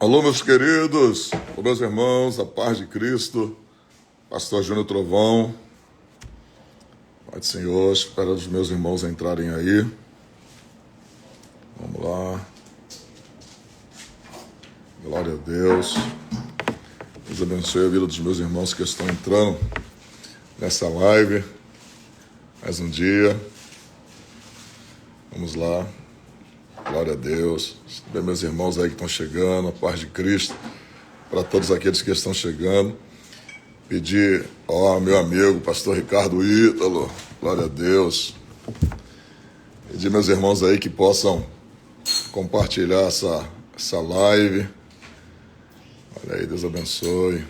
Alô, meus queridos, alô, meus irmãos, a paz de Cristo, Pastor Júnior Trovão, Pai do Senhor, espero os meus irmãos entrarem aí. Vamos lá. Glória a Deus. Deus abençoe a vida dos meus irmãos que estão entrando nessa live. Mais um dia. Vamos lá. Glória a Deus. Bem, meus irmãos aí que estão chegando, a paz de Cristo, para todos aqueles que estão chegando. Pedir ao meu amigo, pastor Ricardo Ítalo, glória a Deus. Pedir meus irmãos aí que possam compartilhar essa live. Olha aí, Deus abençoe.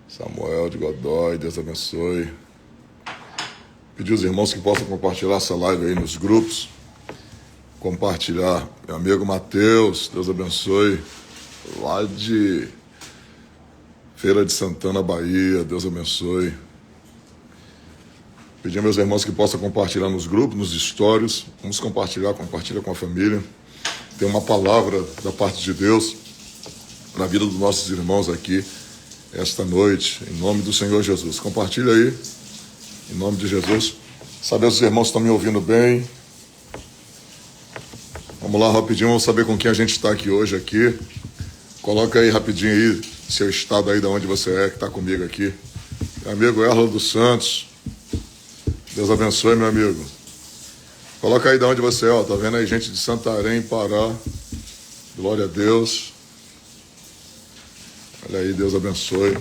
Samuel de Godói, Deus abençoe. Pedir aos irmãos que possam compartilhar essa live aí nos grupos. Compartilhar. Meu amigo Mateus, Deus abençoe. Lá de Feira de Santana, Bahia, Deus abençoe. Pedir a meus irmãos que possam compartilhar nos grupos, nos stories. Vamos compartilha com a família. Tem uma palavra da parte de Deus na vida dos nossos irmãos aqui esta noite, em nome do Senhor Jesus. Compartilha aí, em nome de Jesus. Saber se os irmãos estão me ouvindo bem. Vamos lá rapidinho, vamos saber com quem a gente está aqui hoje aqui. Coloca aí rapidinho aí, seu estado aí de onde você é, que está comigo aqui. Meu amigo Erla dos Santos. Deus abençoe, meu amigo. Coloca aí de onde você é, ó. Tá vendo aí gente de Santarém, Pará. Glória a Deus. Olha aí, Deus abençoe.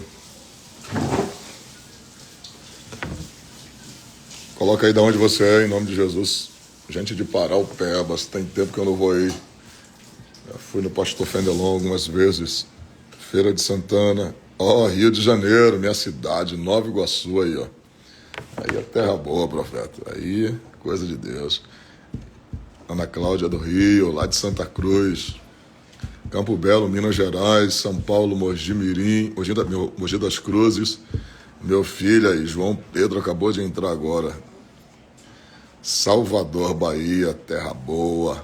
Coloca aí de onde você é, em nome de Jesus. Gente de Paraupebas, tem tempo que eu não vou aí. Já fui no Pastor Fendelon algumas vezes. Feira de Santana. Ó, Rio de Janeiro, minha cidade, Nova Iguaçu aí, ó. Aí é terra boa, profeta. Aí, coisa de Deus. Ana Cláudia do Rio, lá de Santa Cruz. Campo Belo, Minas Gerais, São Paulo, Mogi Mirim, Mogi das Cruzes. Meu filho aí, João Pedro, acabou de entrar agora. Salvador, Bahia, terra boa.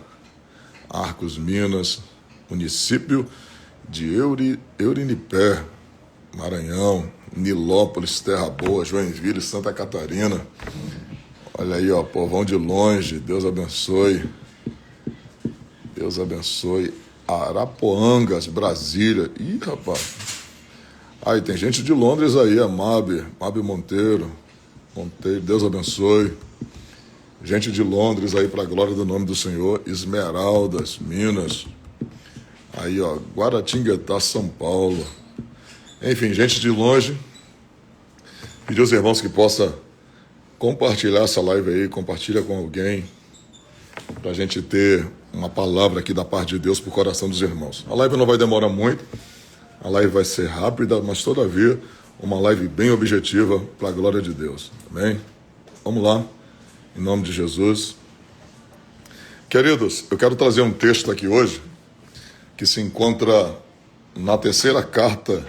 Arcos, Minas, município de Eurinipé, Maranhão. Nilópolis, terra boa. Joinville, Santa Catarina. Olha aí, ó, povão de longe, Deus abençoe. Deus abençoe. Arapoangas, Brasília. Ih, rapaz. Aí tem gente de Londres aí, a Mabe Monteiro, Deus abençoe. Gente de Londres aí, para a glória do nome do Senhor. Esmeraldas, Minas. Aí, ó, Guaratinguetá, São Paulo. Enfim, gente de longe. Pedir aos irmãos que possam compartilhar essa live aí, compartilha com alguém, para a gente ter uma palavra aqui da parte de Deus para o coração dos irmãos. A live não vai demorar muito, a live vai ser rápida, mas todavia uma live bem objetiva para a glória de Deus. Amém? Vamos lá. Em nome de Jesus. Queridos, eu quero trazer um texto aqui hoje que se encontra na terceira carta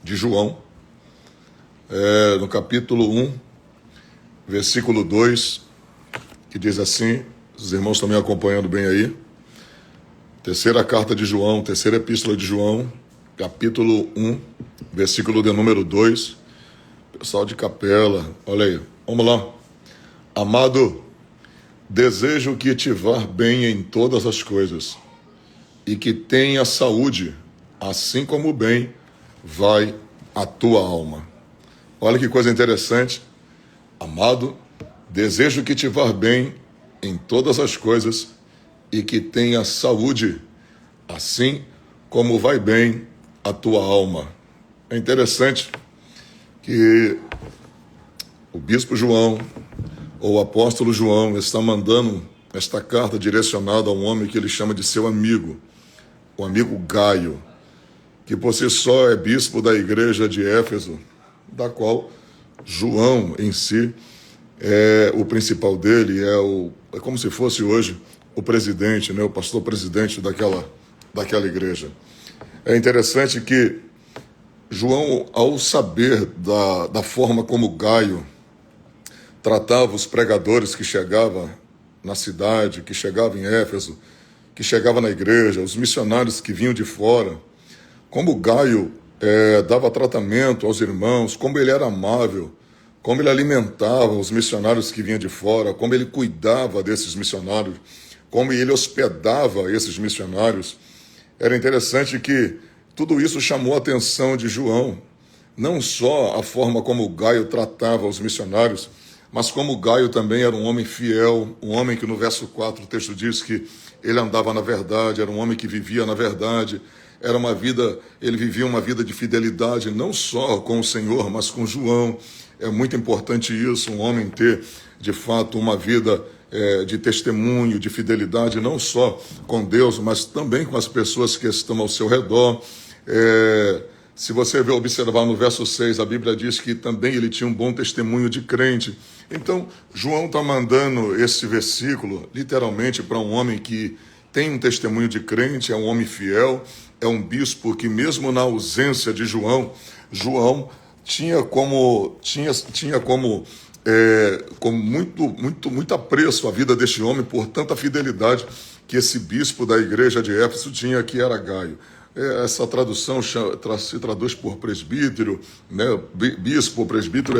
de João, no capítulo 1, versículo 2, que diz assim, os irmãos estão me acompanhando bem aí. Terceira carta de João, terceira epístola de João, capítulo 1, versículo de número 2. Pessoal de capela, olha aí, vamos lá. Amado, desejo que te vá bem em todas as coisas e que tenha saúde, assim como bem vai a tua alma. Olha que coisa interessante. Amado, desejo que te vá bem em todas as coisas e que tenha saúde, assim como vai bem a tua alma. É interessante que o bispo João, ou o apóstolo João, está mandando esta carta direcionada a um homem que ele chama de seu amigo, o amigo Gaio, que por si só é bispo da igreja de Éfeso, da qual João em si é o principal dele, é como se fosse hoje o presidente, né, o pastor presidente daquela igreja. É interessante que João, ao saber da forma como Gaio tratava os pregadores que chegavam na cidade, que chegavam em Éfeso, que chegava na igreja, os missionários que vinham de fora, como Gaio dava tratamento aos irmãos, como ele era amável, como ele alimentava os missionários que vinham de fora, como ele cuidava desses missionários, como ele hospedava esses missionários. Era interessante que tudo isso chamou a atenção de João. Não só a forma como Gaio tratava os missionários, mas como Gaio também era um homem fiel, um homem que no verso 4 o texto diz que ele andava na verdade, era um homem que vivia na verdade, ele vivia uma vida de fidelidade, não só com o Senhor, mas com João. É muito importante isso, um homem ter, de fato, uma vida de testemunho, de fidelidade, não só com Deus, mas também com as pessoas que estão ao seu redor. Se você observar no verso 6, a Bíblia diz que também ele tinha um bom testemunho de crente. Então, João está mandando esse versículo, literalmente, para um homem que tem um testemunho de crente, é um homem fiel, é um bispo que mesmo na ausência de João tinha como muito apreço a vida deste homem por tanta fidelidade que esse bispo da igreja de Éfeso tinha, que era Gaio. Essa tradução se traduz por presbítero, né? Bispo ou presbítero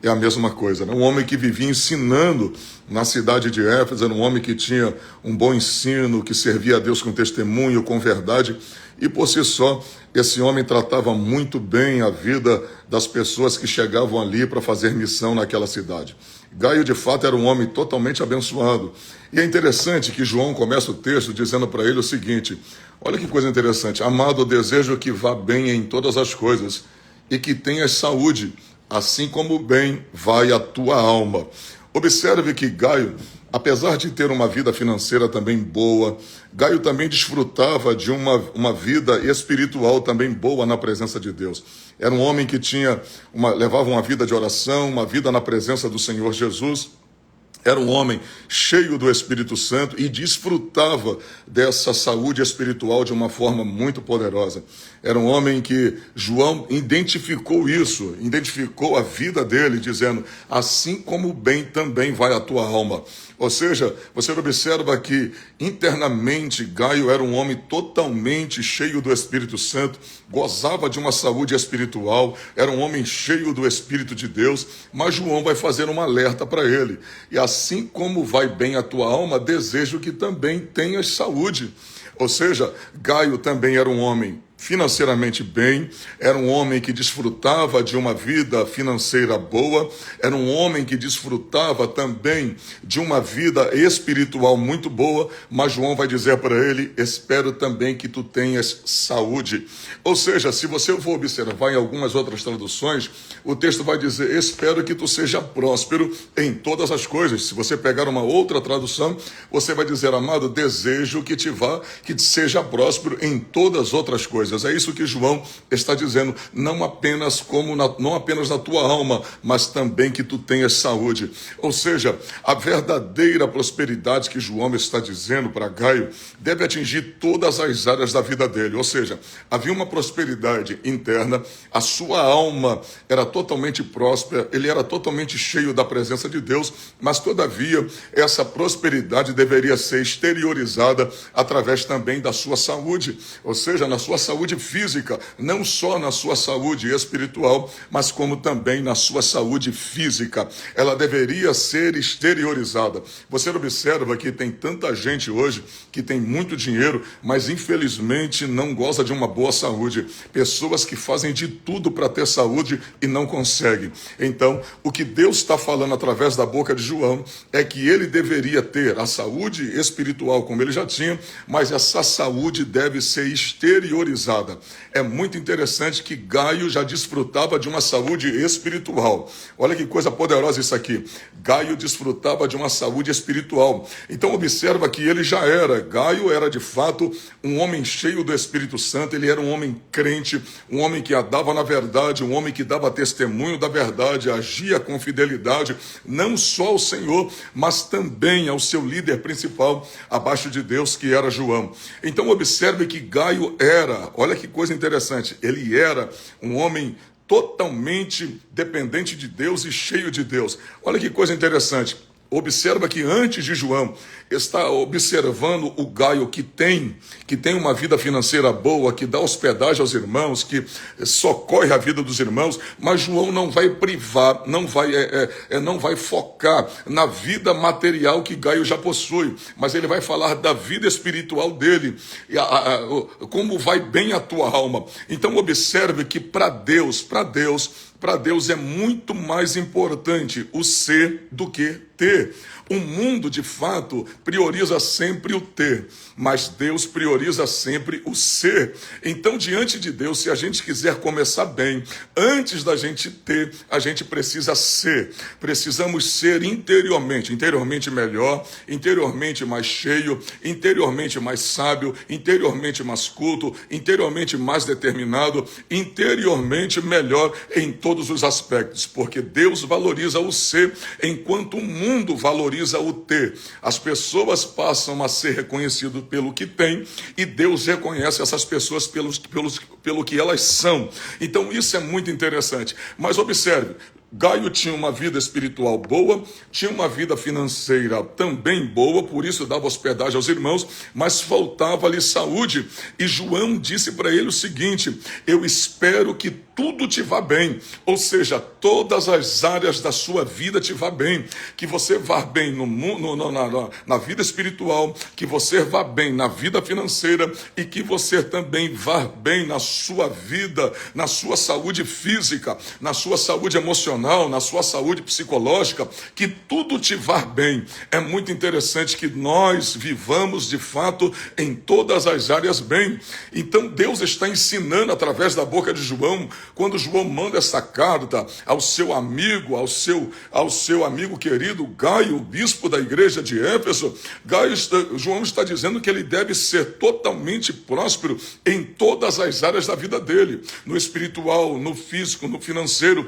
é a mesma coisa, né? Um homem que vivia ensinando na cidade de Éfeso, era um homem que tinha um bom ensino, que servia a Deus com testemunho, com verdade, e por si só, esse homem tratava muito bem a vida das pessoas que chegavam ali para fazer missão naquela cidade. Gaio, de fato, era um homem totalmente abençoado. E é interessante que João começa o texto dizendo para ele o seguinte: olha que coisa interessante. Amado, desejo que vá bem em todas as coisas e que tenhas saúde, assim como bem vai a tua alma. Observe que Gaio, apesar de ter uma vida financeira também boa, Gaio também desfrutava de uma vida espiritual também boa na presença de Deus. Era um homem que levava uma vida de oração, uma vida na presença do Senhor Jesus. Era um homem cheio do Espírito Santo e desfrutava dessa saúde espiritual de uma forma muito poderosa. Era um homem que João identificou a vida dele, dizendo: assim como o bem também vai a tua alma. Ou seja, você observa que internamente Gaio era um homem totalmente cheio do Espírito Santo, gozava de uma saúde espiritual, era um homem cheio do Espírito de Deus, mas João vai fazer um alerta para ele: e assim como vai bem a tua alma, desejo que também tenhas saúde. Ou seja, Gaio também era um homem financeiramente bem, era um homem que desfrutava de uma vida financeira boa, era um homem que desfrutava também de uma vida espiritual muito boa, mas João vai dizer para ele: espero também que tu tenhas saúde. Ou seja, se você for observar em algumas outras traduções, o texto vai dizer: espero que tu seja próspero em todas as coisas. Se você pegar uma outra tradução, você vai dizer: amado, desejo que te seja próspero em todas as outras coisas. É isso que João está dizendo, não apenas na tua alma, mas também que tu tenhas saúde. Ou seja, a verdadeira prosperidade que João está dizendo para Gaio deve atingir todas as áreas da vida dele. Ou seja, havia uma prosperidade interna, a sua alma era totalmente próspera, ele era totalmente cheio da presença de Deus, mas todavia essa prosperidade deveria ser exteriorizada através também da sua saúde, ou seja, na sua saúde física, não só na sua saúde espiritual, mas como também na sua saúde física. Ela deveria ser exteriorizada. Você observa que tem tanta gente hoje que tem muito dinheiro, mas infelizmente não goza de uma boa saúde. Pessoas que fazem de tudo para ter saúde e não conseguem. Então, o que Deus está falando através da boca de João é que ele deveria ter a saúde espiritual como ele já tinha, mas essa saúde deve ser exteriorizada. É muito interessante que Gaio já desfrutava de uma saúde espiritual. Olha que coisa poderosa isso aqui. Gaio desfrutava de uma saúde espiritual. Então observa que Gaio era de fato um homem cheio do Espírito Santo, ele era um homem crente, um homem que andava na verdade, um homem que dava testemunho da verdade, agia com fidelidade, não só ao Senhor, mas também ao seu líder principal, abaixo de Deus, que era João. Então observe que Gaio olha que coisa interessante, ele era um homem totalmente dependente de Deus e cheio de Deus. Olha que coisa interessante. Observa que antes de João está observando o Gaio que tem uma vida financeira boa, que dá hospedagem aos irmãos, que socorre a vida dos irmãos, mas João não vai privar, não vai focar na vida material que Gaio já possui, mas ele vai falar da vida espiritual dele, como vai bem a tua alma. Então observe que para Deus é muito mais importante o ser do que ter. O mundo, de fato, prioriza sempre o ter, mas Deus prioriza sempre o ser. Então, diante de Deus, se a gente quiser começar bem, antes da gente ter, a gente precisa ser. Precisamos ser interiormente melhor, interiormente mais cheio, interiormente mais sábio, interiormente mais culto, interiormente mais determinado, interiormente melhor em todos os aspectos, porque Deus valoriza o ser, enquanto o mundo valoriza o ter. As pessoas passam a ser reconhecidas pelo que têm, e Deus reconhece essas pessoas pelo que elas são. Então isso é muito interessante. Mas observe, Gaio tinha uma vida espiritual boa, tinha uma vida financeira também boa, por isso dava hospedagem aos irmãos, mas faltava-lhe saúde. E João disse para ele o seguinte: eu espero que tudo te vá bem, ou seja, todas as áreas da sua vida te vá bem, que você vá bem na vida espiritual, que você vá bem na vida financeira e que você também vá bem na sua vida, na sua saúde física, na sua saúde emocional, na sua saúde psicológica, que tudo te vá bem. É muito interessante que nós vivamos de fato em todas as áreas bem. Então Deus está ensinando através da boca de João, quando João manda essa carta ao seu amigo, ao seu amigo querido Gaio, bispo da igreja de Éfeso. João está dizendo que ele deve ser totalmente próspero em todas as áreas da vida dele, no espiritual, no físico, no financeiro,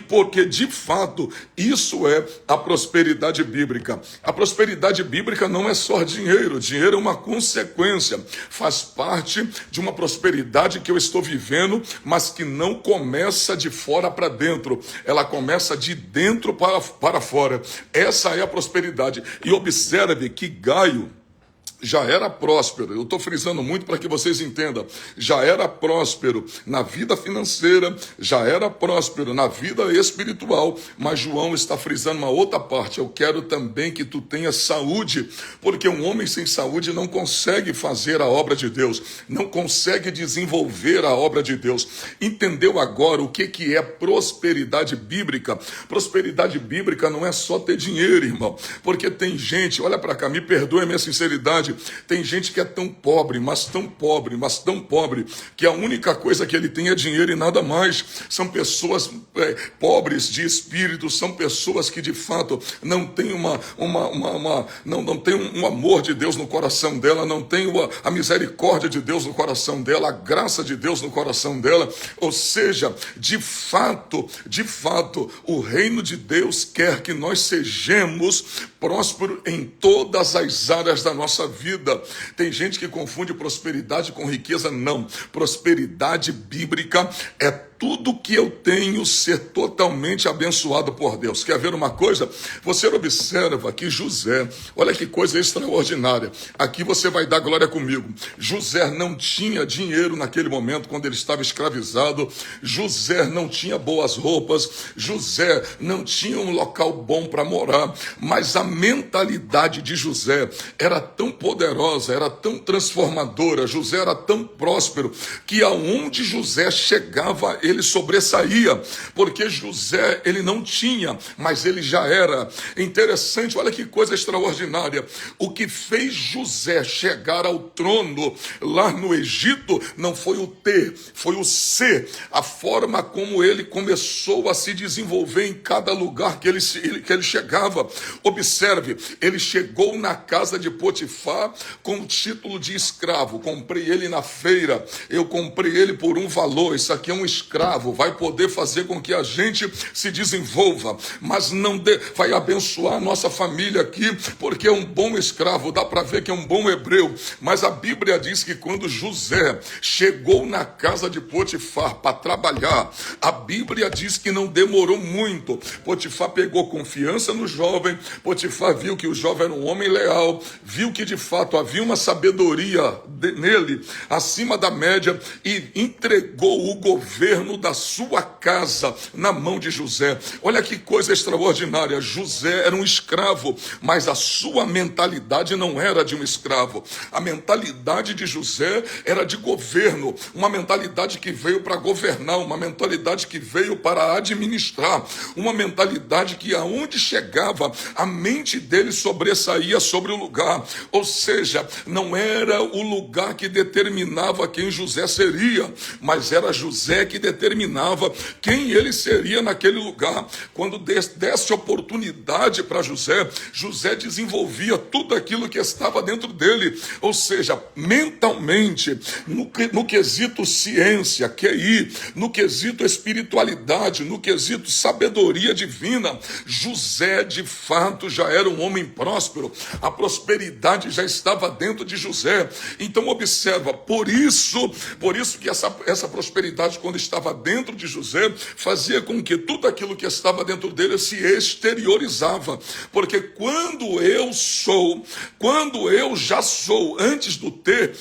porque de fato isso é a prosperidade bíblica. A prosperidade bíblica não é só dinheiro é uma consequência, faz parte de uma prosperidade que eu estou vivendo, mas que não começa de fora para dentro, ela começa de dentro para fora. Essa é a prosperidade. E observe que Gaio já era próspero, eu estou frisando muito para que vocês entendam, já era próspero na vida financeira, já era próspero na vida espiritual, mas João está frisando uma outra parte: eu quero também que tu tenhas saúde, porque um homem sem saúde não consegue fazer a obra de Deus, não consegue desenvolver a obra de Deus. Entendeu agora o que é prosperidade bíblica? Prosperidade bíblica não é só ter dinheiro, irmão, porque tem gente, olha para cá, me perdoe a minha sinceridade, tem gente que é tão pobre, mas tão pobre, que a única coisa que ele tem é dinheiro e nada mais. São pessoas pobres de espírito, são pessoas que de fato não têm não tem um amor de Deus no coração dela, não tem a misericórdia de Deus no coração dela, a graça de Deus no coração dela. Ou seja, de fato, o reino de Deus quer que nós sejamos prósperos em todas as áreas da nossa vida. Tem gente que confunde prosperidade com riqueza. Não, prosperidade bíblica é tudo que eu tenho ser totalmente abençoado por Deus. Quer ver uma coisa? Você observa que José, olha que coisa extraordinária, aqui você vai dar glória comigo. José não tinha dinheiro naquele momento, quando ele estava escravizado. José não tinha boas roupas, José não tinha um local bom para morar, mas a mentalidade de José era tão poderosa, era tão transformadora, José era tão próspero, que aonde José chegava, ele sobressaía, porque José, ele não tinha, mas ele já era. Interessante, olha que coisa extraordinária. O que fez José chegar ao trono lá no Egito não foi o ter, foi o ser, a forma como ele começou a se desenvolver em cada lugar que ele chegava. Observe, ele chegou na casa de Potifar com o título de escravo. Comprei ele na feira, eu comprei ele por um valor. Isso aqui é um escravo. escravo, vai poder fazer com que a gente se desenvolva, mas não vai abençoar a nossa família aqui, porque é um bom escravo, dá para ver que é um bom hebreu. Mas a Bíblia diz que quando José chegou na casa de Potifar para trabalhar, a Bíblia diz que não demorou muito. Potifar pegou confiança no jovem, Potifar viu que o jovem era um homem leal, viu que de fato havia uma sabedoria nele, acima da média, e entregou o governo da sua casa na mão de José. Olha que coisa extraordinária, José era um escravo, mas a sua mentalidade não era de um escravo. A mentalidade de José era de governo, uma mentalidade que veio para governar, uma mentalidade que veio para administrar, uma mentalidade que aonde chegava, a mente dele sobressaía sobre o lugar. Ou seja, não era o lugar que determinava quem José seria, mas era José que determinava quem ele seria naquele lugar. Quando desse oportunidade para José, José desenvolvia tudo aquilo que estava dentro dele. Ou seja, mentalmente, no quesito ciência, QI, no quesito espiritualidade, no quesito sabedoria divina, José de fato já era um homem próspero. A prosperidade já estava dentro de José. Então observa, por isso que essa prosperidade, quando estava dentro de José, fazia com que tudo aquilo que estava dentro dele se exteriorizava. Porque quando eu já sou antes do ter,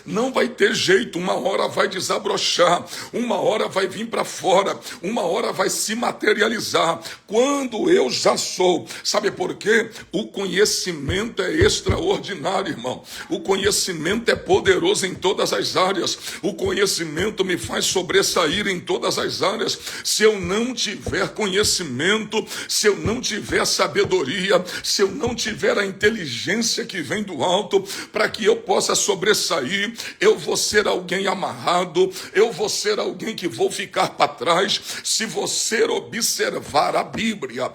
não vai ter jeito, uma hora vai desabrochar, uma hora vai vir para fora, uma hora vai se materializar. Quando eu já sou, sabe por quê? O conhecimento é extraordinário, irmão. O conhecimento é poderoso em todas as áreas. O conhecimento me faz sobressair em todas as áreas. Se eu não tiver conhecimento, se eu não tiver sabedoria, se eu não tiver a inteligência que vem do alto, para que eu possa sobressair, eu vou ser alguém amarrado, eu vou ser alguém que vou ficar para trás. Se você observar a Bíblia,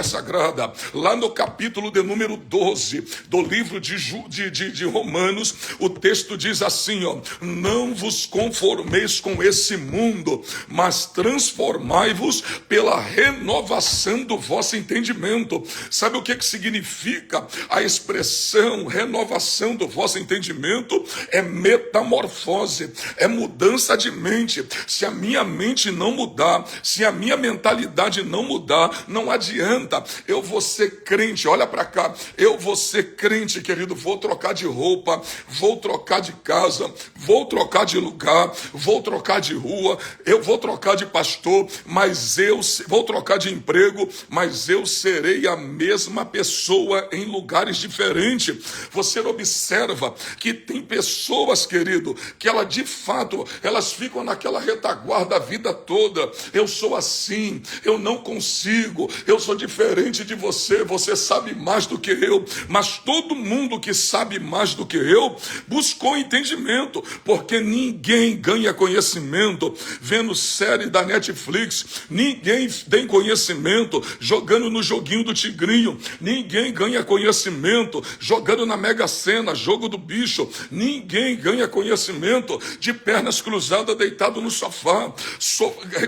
Sagrada, lá no capítulo de número 12 do livro de Romanos, o texto diz assim, ó: não vos conformeis com esse mundo, mas transformai-vos pela renovação do vosso entendimento. Sabe o que significa a expressão renovação do vosso entendimento? É metamorfose, é mudança de mente. Se a minha mente não mudar, se a minha mentalidade não mudar, não adianta. Eu vou ser crente, olha para cá, eu vou ser crente, querido, vou trocar de roupa, vou trocar de casa, vou trocar de lugar, vou trocar de rua, eu vou trocar de pastor, mas eu vou trocar de emprego, mas eu serei a mesma pessoa em lugares diferentes. Você observa que tem pessoas, querido, que de fato, elas ficam naquela retaguarda a vida toda. Eu sou assim, eu não consigo, eu sou diferente de você, você sabe mais do que eu. Mas todo mundo que sabe mais do que eu buscou entendimento, porque ninguém ganha conhecimento vendo série da Netflix, ninguém tem conhecimento jogando no joguinho do tigrinho, ninguém ganha conhecimento jogando na Mega Sena, jogo do bicho, ninguém ganha conhecimento de pernas cruzadas deitado no sofá.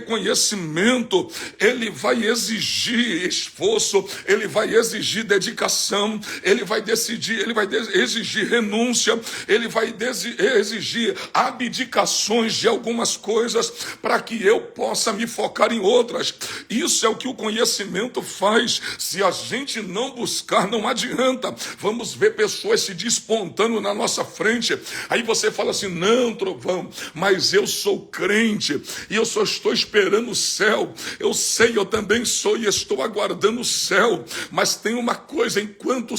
Conhecimento, ele vai exigir esforço, ele vai exigir dedicação, ele vai exigir renúncia, ele vai exigir abdicações de algumas coisas para que eu possa me focar em outras. Isso é o que o conhecimento faz. Se a gente não buscar, não adianta. Vamos ver pessoas se despontando na nossa frente. Aí você fala assim: não, Trovão, mas eu sou crente e eu só estou esperando o céu. Eu sei, eu também sou e estou aguardando o céu. Mas tem uma coisa: enquanto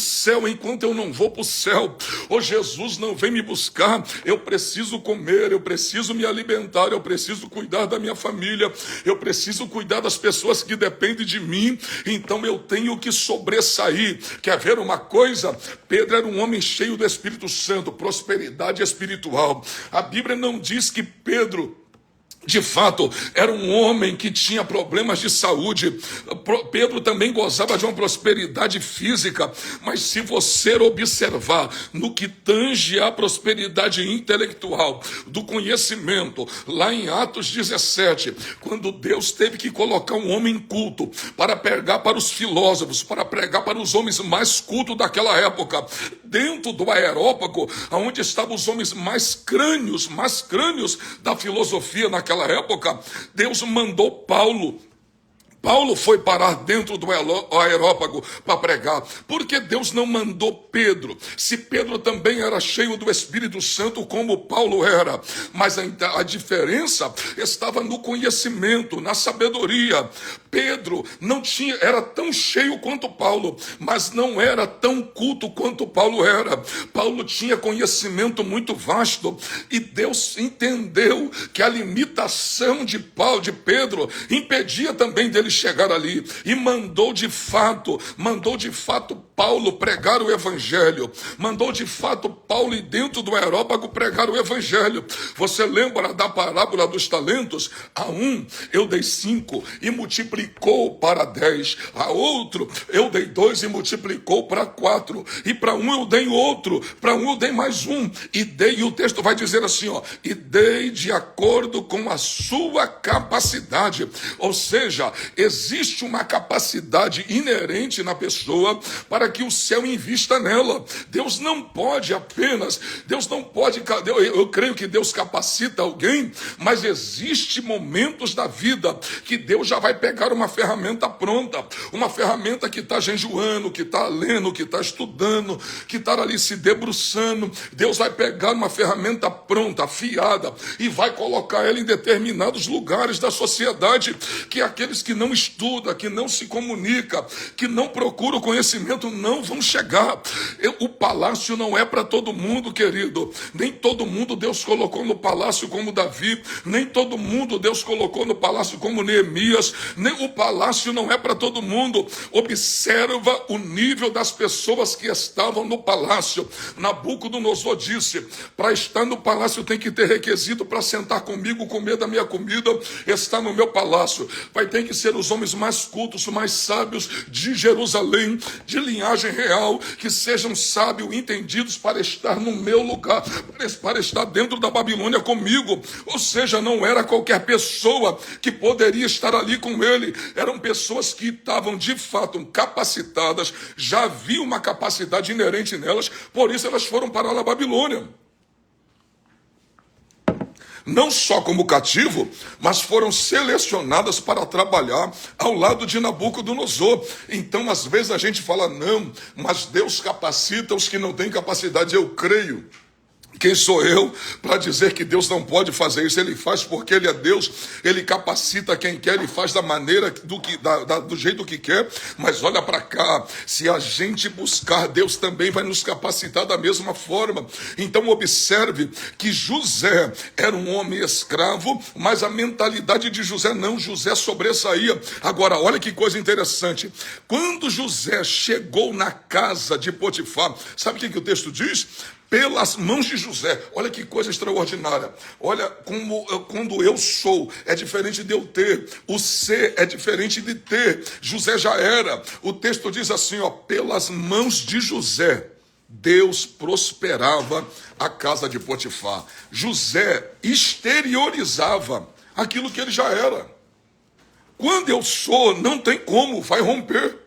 eu não vou para o céu, ou Jesus não vem me buscar, eu preciso comer, eu preciso me alimentar, eu preciso cuidar da minha família, eu preciso cuidar das pessoas que dependem de mim. Então eu tenho que sobressair. Quer ver uma coisa? Pedro era um homem cheio do Espírito Santo, prosperidade espiritual. A Bíblia não diz que Pedro De fato, era um homem que tinha problemas de saúde. Pedro também gozava de uma prosperidade física, mas se você observar no que tange a prosperidade intelectual, do conhecimento, lá em Atos 17, quando Deus teve que colocar um homem culto para pregar para os filósofos, para pregar para os homens mais cultos daquela época, dentro do Areópago, onde estavam os homens mais crânios da filosofia naquela época, Deus mandou Paulo. Paulo foi parar dentro do Areópago para pregar. Por que Deus não mandou Pedro? Se Pedro também era cheio do Espírito Santo como Paulo era. Mas a diferença estava no conhecimento, na sabedoria. Pedro não tinha, era tão cheio quanto Paulo, mas não era tão culto quanto Paulo era. Paulo tinha conhecimento muito vasto e Deus entendeu que a limitação de Pedro impedia também dele chegar ali e mandou de fato Paulo pregar o evangelho, mandou de fato Paulo ir dentro do Areópago pregar o evangelho. Você lembra da parábola dos talentos? A um eu dei 5 e multiplicou para 10, a outro eu dei 2 e multiplicou para 4, e para um eu dei outro, para um eu dei mais um, e o texto vai dizer assim, e dei de acordo com a sua capacidade. Ou seja, existe uma capacidade inerente na pessoa para que o céu invista nela. Deus não pode, eu creio que Deus capacita alguém, mas existe momentos da vida que Deus já vai pegar uma ferramenta pronta, uma ferramenta que está jejuando, que está lendo, que está estudando, que está ali se debruçando. Deus vai pegar uma ferramenta pronta, afiada, e vai colocar ela em determinados lugares da sociedade, que aqueles que não estudam, que não se comunica, que não procura o conhecimento, não vão chegar. O palácio não é para todo mundo, querido. Nem todo mundo Deus colocou no palácio como Davi, nem todo mundo Deus colocou no palácio como Neemias, nem o palácio não é para todo mundo. Observa o nível das pessoas que estavam no palácio. Nabucodonosor disse, para estar no palácio tem que ter requisito para sentar comigo, comer da minha comida, estar no meu palácio. Vai ter que ser os homens mais cultos, mais sábios de Jerusalém, de linhagem real, que sejam sábios, entendidos para estar no meu lugar, para estar dentro da Babilônia comigo. Ou seja, não era qualquer pessoa que poderia estar ali com ele, eram pessoas que estavam de fato capacitadas, já havia uma capacidade inerente nelas, por isso elas foram para a Babilônia. Não só como cativo, mas foram selecionadas para trabalhar ao lado de Nabucodonosor. Então, às vezes a gente fala, não, mas Deus capacita os que não têm capacidade. Eu creio. Quem sou eu para dizer que Deus não pode fazer isso? Ele faz porque Ele é Deus, Ele capacita quem quer, Ele faz da maneira, do jeito que quer, mas olha para cá, se a gente buscar, Deus também vai nos capacitar da mesma forma. Então observe que José era um homem escravo, mas a mentalidade de José não, José sobressaía. Agora, olha que coisa interessante, quando José chegou na casa de Potifar, sabe o que o texto diz? Pelas mãos de José. Olha que coisa extraordinária. Olha como quando eu sou é diferente de eu ter. O ser é diferente de ter. José já era. O texto diz assim, pelas mãos de José, Deus prosperava a casa de Potifar. José exteriorizava aquilo que ele já era. Quando eu sou, não tem como, vai romper.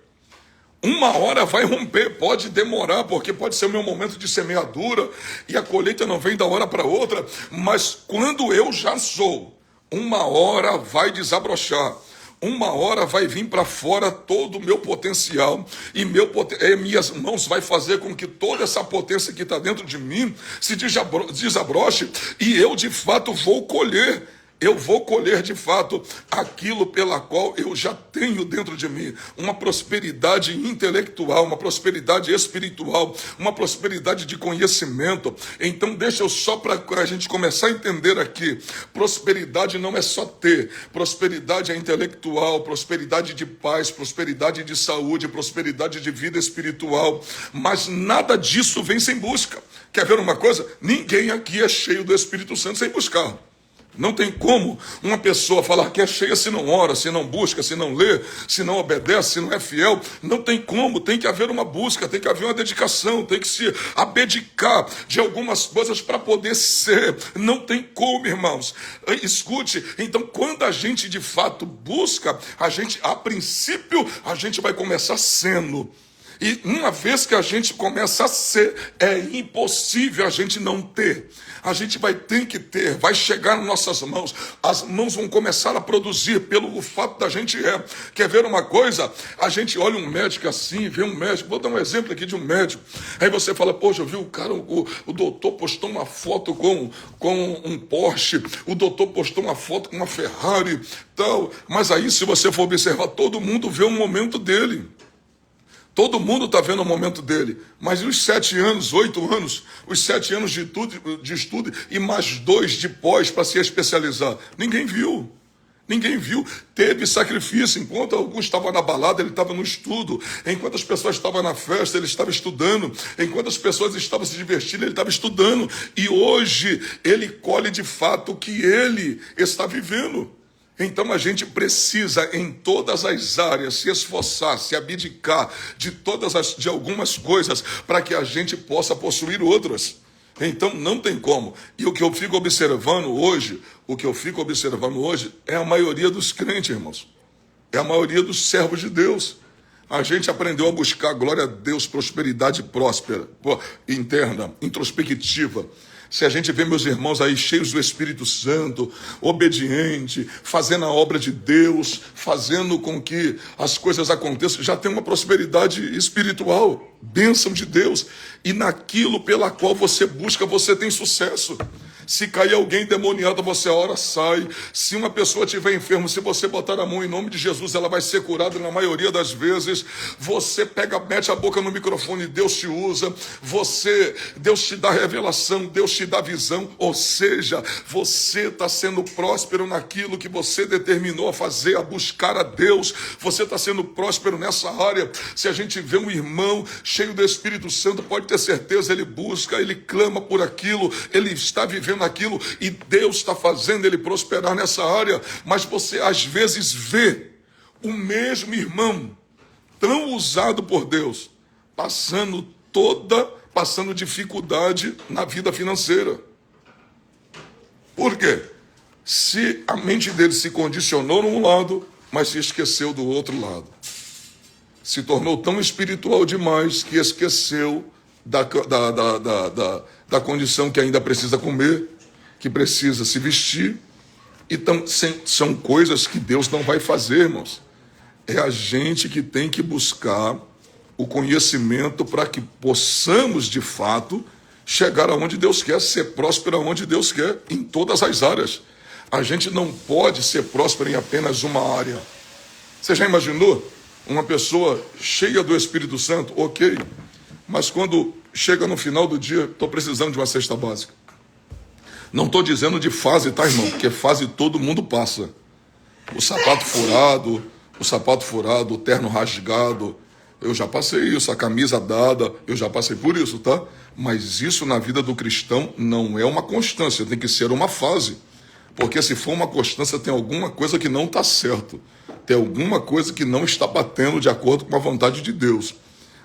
Uma hora vai romper, pode demorar, porque pode ser o meu momento de semeadura e a colheita não vem da hora para outra, mas quando eu já sou, uma hora vai desabrochar, uma hora vai vir para fora todo o meu potencial e minhas mãos vai fazer com que toda essa potência que está dentro de mim se desabroche e eu de fato vou colher. Eu vou colher de fato aquilo pela qual eu já tenho dentro de mim. Uma prosperidade intelectual, uma prosperidade espiritual, uma prosperidade de conhecimento. Então deixa eu só para a gente começar a entender aqui. Prosperidade não é só ter. Prosperidade é intelectual, prosperidade de paz, prosperidade de saúde, prosperidade de vida espiritual. Mas nada disso vem sem busca. Quer ver uma coisa? Ninguém aqui é cheio do Espírito Santo sem buscar. Não tem como uma pessoa falar que é cheia se não ora, se não busca, se não lê, se não obedece, se não é fiel. Não tem como, tem que haver uma busca, tem que haver uma dedicação, tem que se abdicar de algumas coisas para poder ser. Não tem como, irmãos. Escute, então quando a gente de fato busca, a princípio, a gente vai começar sendo. E uma vez que a gente começa a ser, é impossível a gente não ter. A gente vai ter que ter, vai chegar nas nossas mãos. As mãos vão começar a produzir pelo fato da gente Quer ver uma coisa? A gente olha um médico assim, vê um médico. Vou dar um exemplo aqui de um médico. Aí você fala, poxa, eu vi o cara, o doutor postou uma foto com um Porsche. O doutor postou uma foto com uma Ferrari. Tal. Mas aí, se você for observar, todo mundo vê o momento dele. Todo mundo está vendo o momento dele, mas e os 7 anos, 8 anos, os 7 anos de estudo e mais 2 de pós para se especializar? Ninguém viu. Ninguém viu. Teve sacrifício. Enquanto alguns estavam na balada, ele estava no estudo. Enquanto as pessoas estavam na festa, ele estava estudando. Enquanto as pessoas estavam se divertindo, ele estava estudando. E hoje ele colhe de fato o que ele está vivendo. Então a gente precisa em todas as áreas se esforçar, se abdicar de algumas coisas para que a gente possa possuir outras. Então não tem como. E o que eu fico observando hoje é a maioria dos crentes, irmãos. É a maioria dos servos de Deus. A gente aprendeu a buscar, glória a Deus, prosperidade próspera, interna, introspectiva. Se a gente vê meus irmãos aí cheios do Espírito Santo, obediente, fazendo a obra de Deus, fazendo com que as coisas aconteçam, já tem uma prosperidade espiritual, bênção de Deus. E naquilo pela qual você busca, você tem sucesso. Se cair alguém demoniado, você ora, sai. Se uma pessoa estiver enferma, se você botar a mão em nome de Jesus, ela vai ser curada na maioria das vezes. Você mete a boca no microfone, Deus te usa. Deus te dá revelação, Deus te dá visão. Ou seja, você está sendo próspero naquilo que você determinou a fazer, a buscar a Deus. Você está sendo próspero nessa área. Se a gente vê um irmão cheio do Espírito Santo, pode ter certeza, ele busca, ele clama por aquilo, ele está vivendo aquilo e Deus está fazendo ele prosperar nessa área. Mas você às vezes vê o mesmo irmão tão usado por Deus passando dificuldade na vida financeira. Por quê? Se a mente dele se condicionou num lado, mas se esqueceu do outro lado. Se tornou tão espiritual demais que esqueceu da condição que ainda precisa comer, que precisa se vestir. Então, são coisas que Deus não vai fazer, irmãos. É a gente que tem que buscar o conhecimento para que possamos, de fato, chegar aonde Deus quer, ser próspero aonde Deus quer, em todas as áreas. A gente não pode ser próspero em apenas uma área. Você já imaginou uma pessoa cheia do Espírito Santo? Ok, mas quando chega no final do dia, estou precisando de uma cesta básica. Não estou dizendo de fase, tá, irmão? Porque fase todo mundo passa. O sapato furado, o terno rasgado, eu já passei isso, a camisa dada, eu já passei por isso, tá? Mas isso na vida do cristão não é uma constância, tem que ser uma fase. Porque se for uma constância, tem alguma coisa que não está certo. Tem alguma coisa que não está batendo de acordo com a vontade de Deus.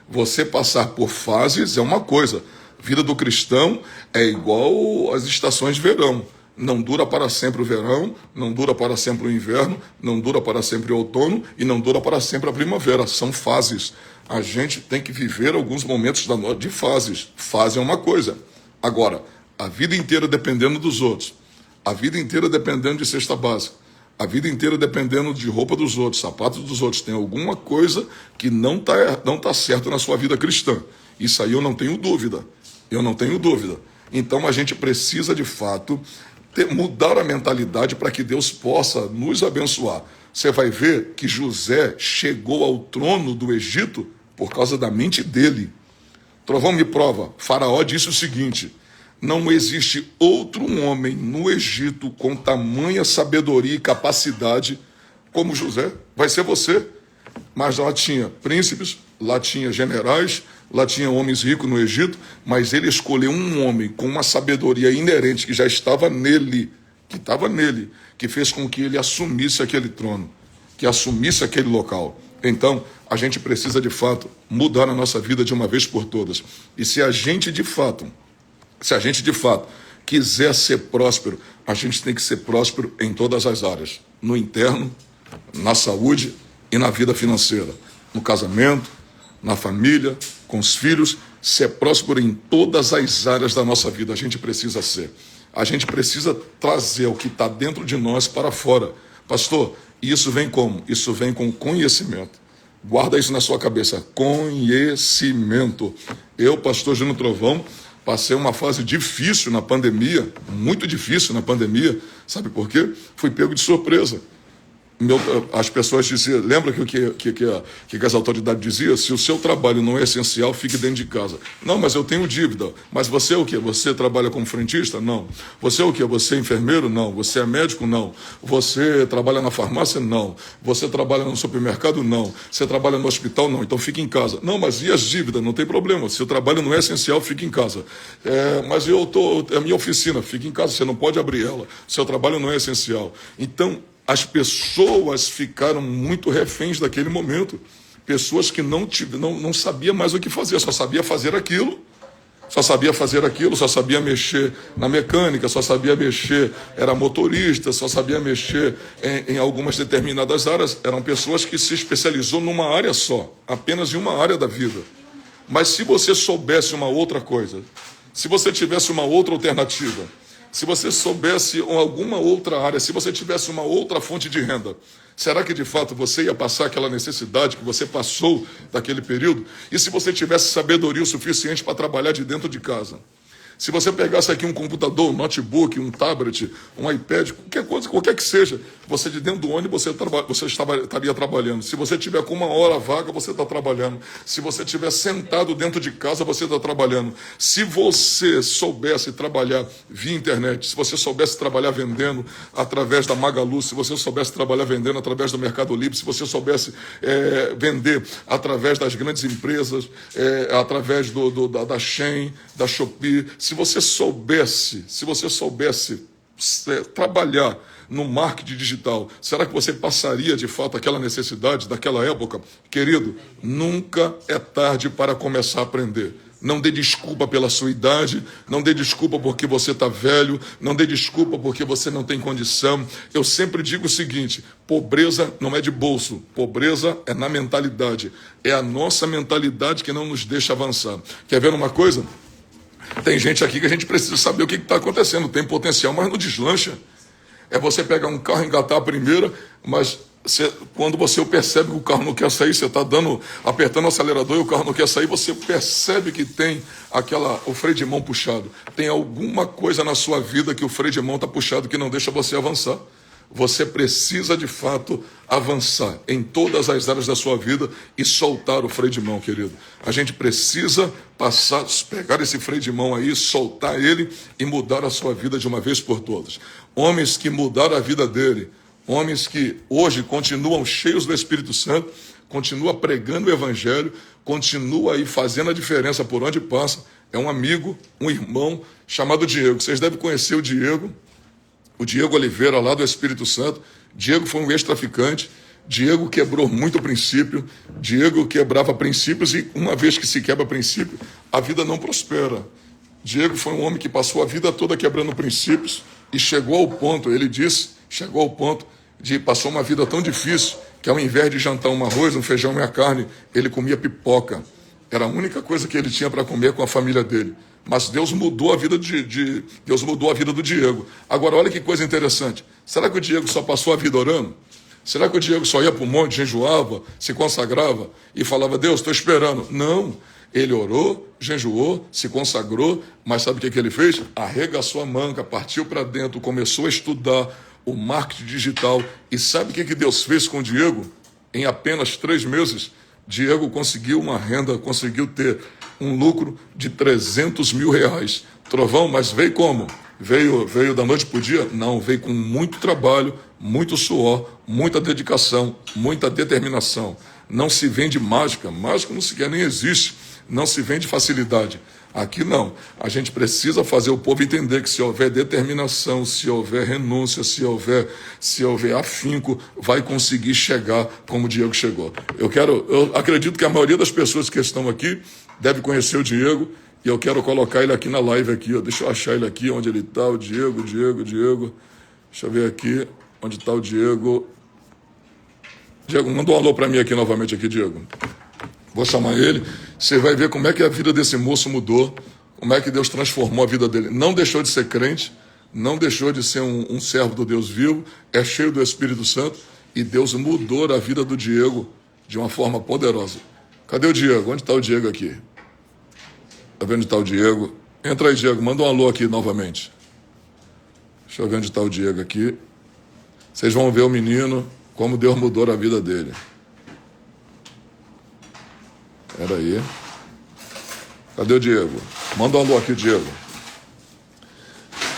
Você passar por fases é uma coisa. A vida do cristão é igual às estações de verão. Não dura para sempre o verão, não dura para sempre o inverno, não dura para sempre o outono e não dura para sempre a primavera. São fases. A gente tem que viver alguns momentos de fases. Fase é uma coisa. Agora, a vida inteira dependendo dos outros, a vida inteira dependendo de cesta básica, a vida inteira dependendo de roupa dos outros, sapatos dos outros, tem alguma coisa que não tá certo na sua vida cristã. Isso aí eu não tenho dúvida. Então a gente precisa, de fato, mudar a mentalidade para que Deus possa nos abençoar. Você vai ver que José chegou ao trono do Egito por causa da mente dele. Trovão me prova, Faraó disse o seguinte: não existe outro homem no Egito com tamanha sabedoria e capacidade como José. Vai ser você. Mas lá tinha príncipes, lá tinha generais, lá tinha homens ricos no Egito, mas ele escolheu um homem com uma sabedoria inerente que já estava nele que estava nele, que fez com que ele assumisse aquele trono, que assumisse aquele local. Então, a gente precisa, de fato, mudar a nossa vida de uma vez por todas. E se a gente, de fato, quiser ser próspero, a gente tem que ser próspero em todas as áreas. No interno, na saúde e na vida financeira. No casamento, na família, com os filhos. Ser próspero em todas as áreas da nossa vida. A gente precisa ser. A gente precisa trazer o que está dentro de nós para fora. Pastor, e isso vem como? Isso vem com conhecimento. Guarda isso na sua cabeça. Conhecimento. Eu, pastor Júnior Trovão, passei uma fase difícil na pandemia, muito difícil na pandemia. Sabe por quê? Fui pego de surpresa. As pessoas diziam, lembra que as autoridades diziam? Se o seu trabalho não é essencial, fique dentro de casa. Não, mas eu tenho dívida. Mas você é o quê? Você trabalha como frentista? Não. Você é o quê? Você é enfermeiro? Não. Você é médico? Não. Você trabalha na farmácia? Não. Você trabalha no supermercado? Não. Você trabalha no hospital? Não. Então fique em casa. Não, mas e as dívidas? Não tem problema. Se o trabalho não é essencial, fique em casa. Mas é a minha oficina, fique em casa, você não pode abrir ela. Seu trabalho não é essencial. Então, as pessoas ficaram muito reféns daquele momento. Pessoas que não sabiam mais o que fazer, só sabia fazer aquilo. Só sabia mexer na mecânica, só sabia mexer, era motorista, só sabia mexer em algumas determinadas áreas. Eram pessoas que se especializou numa área só, apenas em uma área da vida. Mas se você soubesse uma outra coisa, se você tivesse uma outra alternativa, se você soubesse alguma outra área, se você tivesse uma outra fonte de renda, será que de fato você ia passar aquela necessidade que você passou daquele período? E se você tivesse sabedoria o suficiente para trabalhar de dentro de casa? Se você pegasse aqui um computador, um notebook, um tablet, um iPad, qualquer coisa, qualquer que seja, você de dentro do ônibus, você estaria trabalhando. Se você tiver com 1 hora vaga, você está trabalhando. Se você estiver sentado dentro de casa, você está trabalhando. Se você soubesse trabalhar via internet, se você soubesse trabalhar vendendo através da Magalu, se você soubesse trabalhar vendendo através do Mercado Livre, se você soubesse vender através das grandes empresas, através da Shein, da Shopee, se você soubesse trabalhar no marketing digital, será que você passaria de fato aquela necessidade daquela época? Querido, nunca é tarde para começar a aprender. Não dê desculpa pela sua idade, não dê desculpa porque você está velho, não dê desculpa porque você não tem condição. Eu sempre digo o seguinte: pobreza não é de bolso, pobreza é na mentalidade. É a nossa mentalidade que não nos deixa avançar. Quer ver uma coisa? Tem gente aqui que a gente precisa saber o que está acontecendo. Tem potencial, mas não deslancha. É você pegar um carro, engatar a primeira, mas quando você percebe que o carro não quer sair, você está apertando o acelerador e o carro não quer sair, você percebe que tem o freio de mão puxado. Tem alguma coisa na sua vida que o freio de mão está puxado que não deixa você avançar. Você precisa, de fato, avançar em todas as áreas da sua vida e soltar o freio de mão, querido. A gente precisa pegar esse freio de mão aí, soltar ele e mudar a sua vida de uma vez por todas. Homens que mudaram a vida dele, homens que hoje continuam cheios do Espírito Santo, continuam pregando o Evangelho, continuam aí fazendo a diferença por onde passa. É um amigo, um irmão chamado Diego. Vocês devem conhecer o Diego Oliveira, lá do Espírito Santo. Diego foi um ex-traficante. Diego quebrou muito princípio. Diego quebrava princípios e uma vez que se quebra princípio, a vida não prospera. Diego foi um homem que passou a vida toda quebrando princípios e chegou ao ponto de passou uma vida tão difícil que ao invés de jantar um arroz, um feijão e uma carne, ele comia pipoca. Era a única coisa que ele tinha para comer com a família dele. Mas Deus mudou a vida Deus mudou a vida do Diego. Agora, olha que coisa interessante. Será que o Diego só passou a vida orando? Será que o Diego só ia para o monte, jejuava, se consagrava e falava: Deus, estou esperando? Não. Ele orou, jejuou, se consagrou, mas sabe o que ele fez? Arregaçou a manga, partiu para dentro, começou a estudar o marketing digital. E sabe o que Deus fez com o Diego? Em apenas 3 meses, Diego conseguiu uma renda, conseguiu ter um lucro de R$300 mil. Trovão, mas veio como? Veio da noite para o dia? Não, veio com muito trabalho, muito suor, muita dedicação, muita determinação. Não se vende mágica, mágica não sequer nem existe, não se vende facilidade. Aqui não. A gente precisa fazer o povo entender que se houver determinação, se houver renúncia, se houver afinco, vai conseguir chegar como o Diego chegou. Eu acredito que a maioria das pessoas que estão aqui deve conhecer o Diego, e eu quero colocar ele aqui na live aqui, ó. Deixa eu achar ele aqui, onde ele está, o Diego. Deixa eu ver aqui, onde está o Diego. Diego, manda um alô para mim aqui novamente, aqui, Diego. Vou chamar ele. Você vai ver como é que a vida desse moço mudou, como é que Deus transformou a vida dele. Não deixou de ser crente, não deixou de ser um servo do Deus vivo, é cheio do Espírito Santo, e Deus mudou a vida do Diego de uma forma poderosa. Cadê o Diego? Onde está o Diego aqui? Está vendo onde está o Diego? Entra aí, Diego, manda um alô aqui novamente. Deixa eu ver onde está o Diego aqui. Vocês vão ver o menino, como Deus mudou a vida dele. Espera aí. Cadê o Diego? Manda um alô aqui, Diego.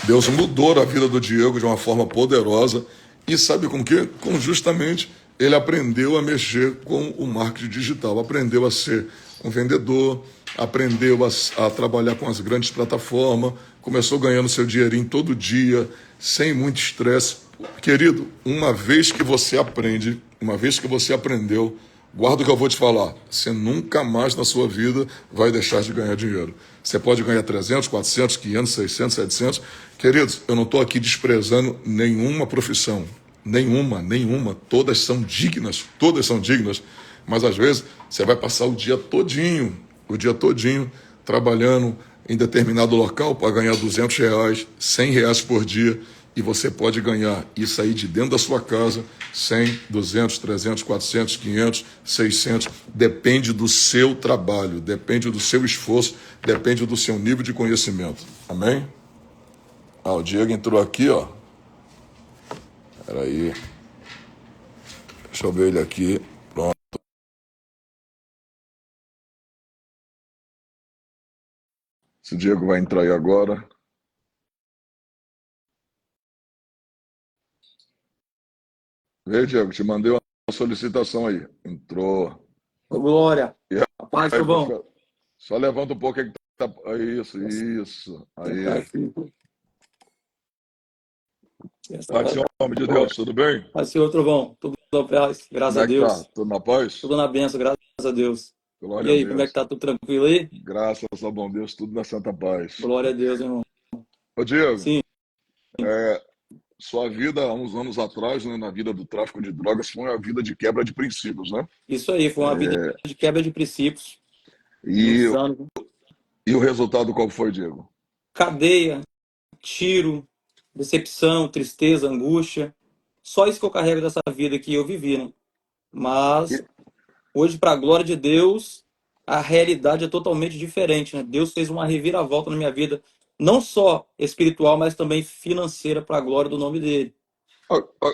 Deus mudou a vida do Diego de uma forma poderosa. E sabe com que? Com justamente ele aprendeu a mexer com o marketing digital. Aprendeu a ser um vendedor, aprendeu a trabalhar com as grandes plataformas, começou ganhando seu dinheirinho todo dia, sem muito estresse. Querido, uma vez que você aprende, uma vez que você aprendeu, guarda o que eu vou te falar, você nunca mais na sua vida vai deixar de ganhar dinheiro. Você pode ganhar 300, 400, 500, 600, 700. Queridos, eu não estou aqui desprezando nenhuma profissão, nenhuma. Todas são dignas, mas às vezes você vai passar o dia todinho trabalhando em determinado local para ganhar R$ 200, R$ 100 por dia, e você pode ganhar e sair de dentro da sua casa 100, 200, 300, 400, 500, 600, depende do seu trabalho, depende do seu esforço, depende do seu nível de conhecimento. Amém? O Diego entrou aqui, ó. Peraí. Deixa eu ver ele aqui. Pronto. Esse Diego vai entrar aí agora. Vê, Diego, te mandei uma solicitação aí. Entrou. Ô, Glória, E a paz, aí, Trovão. profeta? Só levanta um pouco aí que tá. Isso. Aí. Paz, Senhor, em nome de Deus, tudo bem? Paz, Senhor, Trovão. Tudo na paz, graças Como a é que tá? Deus. Tudo na paz? Tudo na bênção, graças a Deus. E Glória a aí, como é que Deus. tá? Tudo tranquilo aí? Graças ao bom Deus, tudo na santa paz. Glória a Deus, irmão. Ô, Diego, Sim, sua vida há uns anos atrás, né, na vida do tráfico de drogas, foi uma vida de quebra de princípios, né? isso aí, foi uma vida de quebra de princípios, E, muitos anos. e o resultado qual foi, Diego? Cadeia, tiro, decepção, tristeza, angústia. Só isso que eu carrego dessa vida que eu vivi, né? Mas hoje, para a glória de Deus, a realidade é totalmente diferente, né? Deus fez uma reviravolta na minha vida, não só espiritual, mas também financeira, para a glória do nome dele.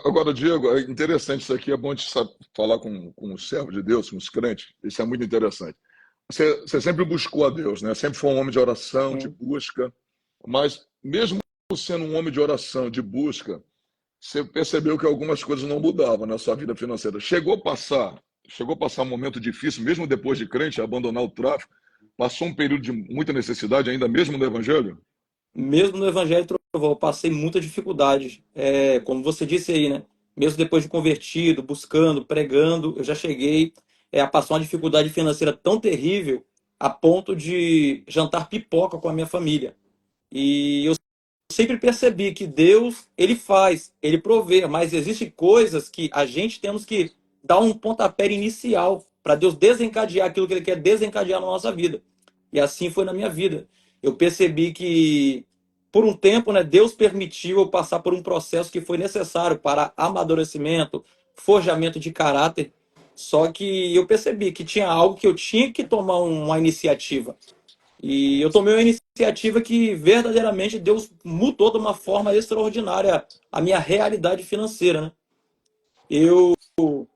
Agora, Diego, é interessante isso aqui, é bom te falar com os servos de Deus, com os crentes, isso é muito interessante. Você sempre buscou a Deus, né? Sempre foi um homem de oração, de busca, mas mesmo sendo um homem de oração, de busca, você percebeu que algumas coisas não mudavam na sua vida financeira. Chegou a passar um momento difícil, mesmo depois de crente, abandonar o tráfico, passou um período de muita necessidade, ainda mesmo no Evangelho? Mesmo no Evangelho Trovão, eu passei muita dificuldade. Como você disse aí, né? Mesmo depois de convertido, buscando, pregando, eu já cheguei a passar uma dificuldade financeira tão terrível a ponto de jantar pipoca com a minha família. E eu sempre percebi que Deus, ele faz, ele provê, mas existem coisas que a gente temos que dar um pontapé inicial para Deus desencadear aquilo que ele quer desencadear na nossa vida. E assim foi na minha vida. Eu percebi que por um tempo, né, Deus permitiu eu passar por um processo que foi necessário para amadurecimento, forjamento de caráter. Só que eu percebi que tinha algo que eu tinha que tomar uma iniciativa. E eu tomei uma iniciativa que verdadeiramente Deus mudou de uma forma extraordinária a minha realidade financeira, né? Eu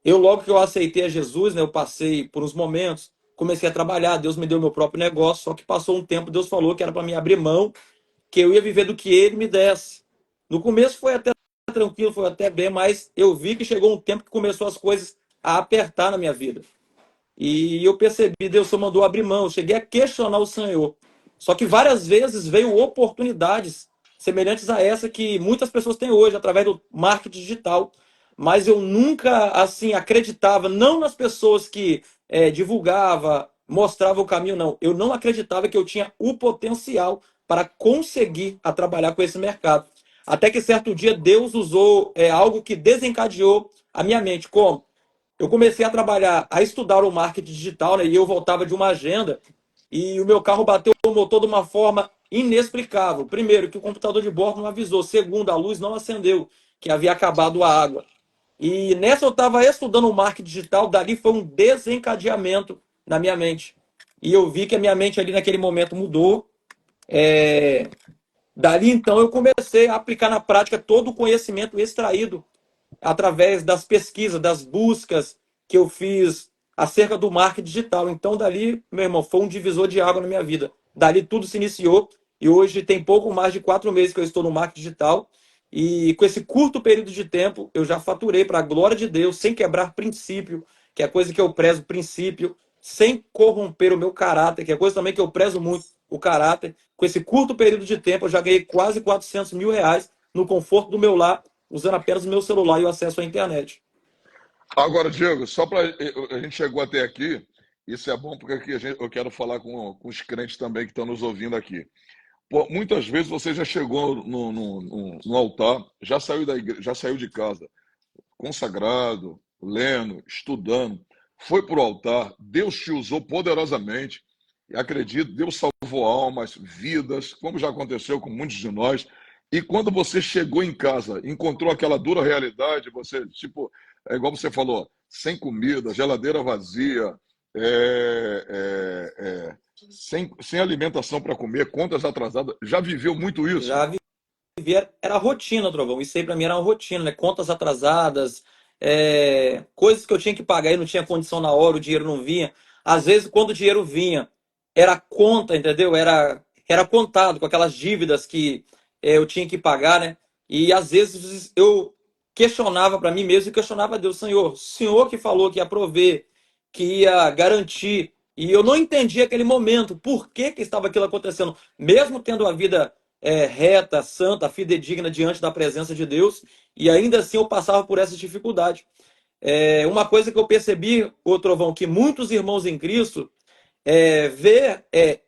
logo que eu aceitei a Jesus, né, eu passei por uns momentos, comecei a trabalhar, Deus me deu meu próprio negócio, só que passou um tempo, Deus falou que era para mim abrir mão, que eu ia viver do que ele me desse. No começo foi até tranquilo, foi até bem, mas eu vi que chegou um tempo que começou as coisas a apertar na minha vida. E eu percebi, Deus só mandou abrir mão. Eu cheguei a questionar o Senhor. Só que várias vezes veio oportunidades semelhantes a essa que muitas pessoas têm hoje através do marketing digital, mas eu nunca assim acreditava não nas pessoas que divulgava, mostrava o caminho, não. Eu não acreditava que eu tinha o potencial para conseguir a trabalhar com esse mercado. Até que certo dia Deus usou algo que desencadeou a minha mente. Como? Eu comecei a trabalhar, a estudar o marketing digital, né? E eu voltava de uma agenda e o meu carro bateu o motor de uma forma inexplicável. Primeiro, que o computador de bordo não avisou. Segundo, a luz não acendeu, que havia acabado a água. E nessa eu estava estudando o marketing digital, dali foi um desencadeamento na minha mente. E eu vi que a minha mente ali naquele momento mudou. Dali então eu comecei a aplicar na prática todo o conhecimento extraído através das pesquisas, das buscas que eu fiz acerca do marketing digital. Então, dali, meu irmão, foi um divisor de água na minha vida. Dali tudo se iniciou e hoje tem pouco mais de 4 meses que eu estou no marketing digital. E com esse curto período de tempo, eu já faturei para a glória de Deus, sem quebrar princípio, que é coisa que eu prezo, princípio, sem corromper o meu caráter, que é coisa também que eu prezo muito, o caráter. Com esse curto período de tempo, eu já ganhei quase R$ 400 mil no conforto do meu lar, usando apenas o meu celular e o acesso à internet. Agora, Diego, só para a gente chegou até aqui, isso é bom porque aqui eu quero falar com os crentes também que estão nos ouvindo aqui. Pô, muitas vezes você já chegou no altar, já saiu da igreja, já saiu de casa, consagrado, lendo, estudando, foi para o altar, Deus te usou poderosamente, e acredito, Deus salvou almas, vidas, como já aconteceu com muitos de nós. E quando você chegou em casa, encontrou aquela dura realidade, você, tipo, é igual você falou, sem comida, geladeira vazia, sem alimentação para comer, contas atrasadas, já viveu muito isso? Já vivia, era rotina, Trovão. Isso aí pra mim era uma rotina, né? Contas atrasadas, coisas que eu tinha que pagar e não tinha condição na hora, o dinheiro não vinha. Às vezes, quando o dinheiro vinha, era conta, entendeu? Era contado com aquelas dívidas que eu tinha que pagar, né? E às vezes eu questionava para mim mesmo e questionava a Deus, Senhor, o Senhor que falou que ia prover, que ia garantir. E eu não entendi aquele momento, por que que estava aquilo acontecendo, mesmo tendo a vida reta, santa, fidedigna diante da presença de Deus, e ainda assim eu passava por essa dificuldade. Uma coisa que eu percebi, ô Trovão, que muitos irmãos em Cristo ver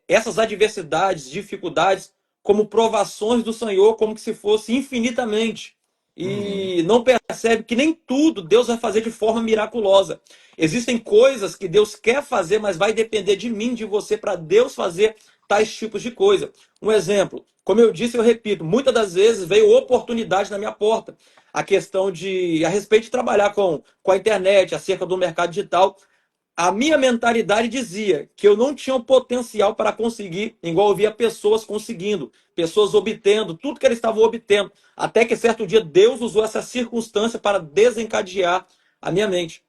essas adversidades, dificuldades, como provações do Senhor, como que se fosse infinitamente. Uhum. E não percebe que nem tudo Deus vai fazer de forma miraculosa. Existem coisas que Deus quer fazer, mas vai depender de mim, de você, para Deus fazer tais tipos de coisa. Um exemplo, como eu disse, eu repito, muitas das vezes veio oportunidade na minha porta. A questão a respeito de trabalhar com a internet, acerca do mercado digital, a minha mentalidade dizia que eu não tinha o potencial para conseguir, igual eu via pessoas conseguindo, pessoas obtendo, tudo que eles estavam obtendo. Até que certo dia Deus usou essa circunstância para desencadear a minha mente.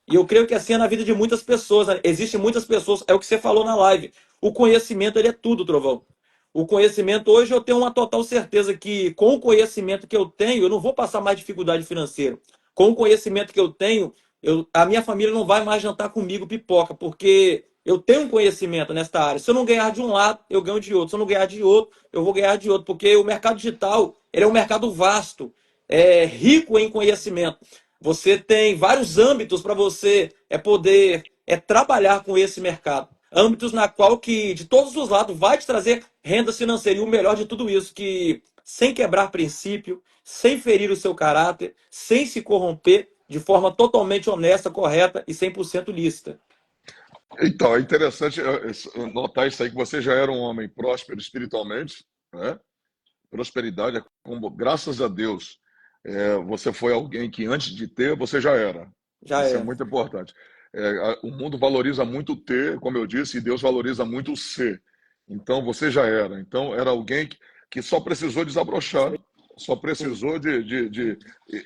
E eu creio que assim é na vida de muitas pessoas, né? Existem muitas pessoas, é o que você falou na live. O conhecimento, ele é tudo, Trovão. O conhecimento, hoje eu tenho uma total certeza que com o conhecimento que eu tenho, eu não vou passar mais dificuldade financeira. Com o conhecimento que eu tenho, a minha família não vai mais jantar comigo pipoca, porque eu tenho um conhecimento nesta área. Se eu não ganhar de um lado, eu ganho de outro. Se eu não ganhar de outro, eu vou ganhar de outro, porque o mercado digital, ele é um mercado vasto, rico em conhecimento. Você tem vários âmbitos para você poder trabalhar com esse mercado. Âmbitos na qual que de todos os lados vai te trazer renda financeira. E o melhor de tudo isso, que sem quebrar princípio, sem ferir o seu caráter, sem se corromper, de forma totalmente honesta, correta e 100% lícita. Então, é interessante notar isso aí, que você já era um homem próspero espiritualmente, né? Prosperidade, graças a Deus, você foi alguém que antes de ter, você já era. Já Isso é é. muito importante. O mundo valoriza muito o ter, como eu disse, e Deus valoriza muito o ser. Então, você já era. Então, era alguém que só precisou desabrochar, só Sim. precisou de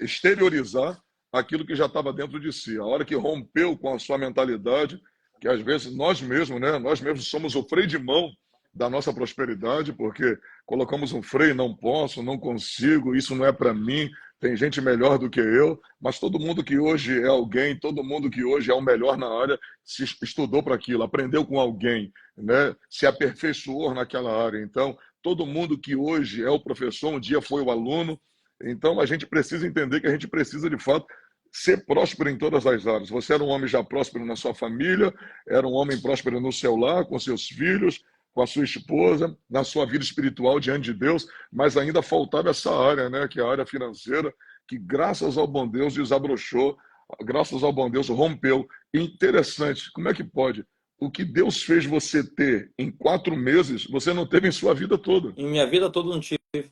exteriorizar aquilo que já estava dentro de si. A hora que rompeu com a sua mentalidade, que às vezes nós mesmos, né, nós mesmos somos o freio de mão da nossa prosperidade, porque colocamos um freio, não posso, não consigo, isso não é para mim, tem gente melhor do que eu, mas todo mundo que hoje é alguém, todo mundo que hoje é o melhor na área, se estudou para aquilo, aprendeu com alguém, né? Se aperfeiçoou naquela área. Então, todo mundo que hoje é o professor, um dia foi o aluno. Então, a gente precisa entender que a gente precisa, de fato, ser próspero em todas as áreas. Você era um homem já próspero na sua família, era um homem próspero no seu lar, com seus filhos, com a sua esposa, na sua vida espiritual diante de Deus, mas ainda faltava essa área, né, que é a área financeira, que graças ao bom Deus desabrochou, graças ao bom Deus rompeu. Interessante, como é que pode? O que Deus fez você ter em 4 meses, você não teve em sua vida toda. Em minha vida toda não tive. E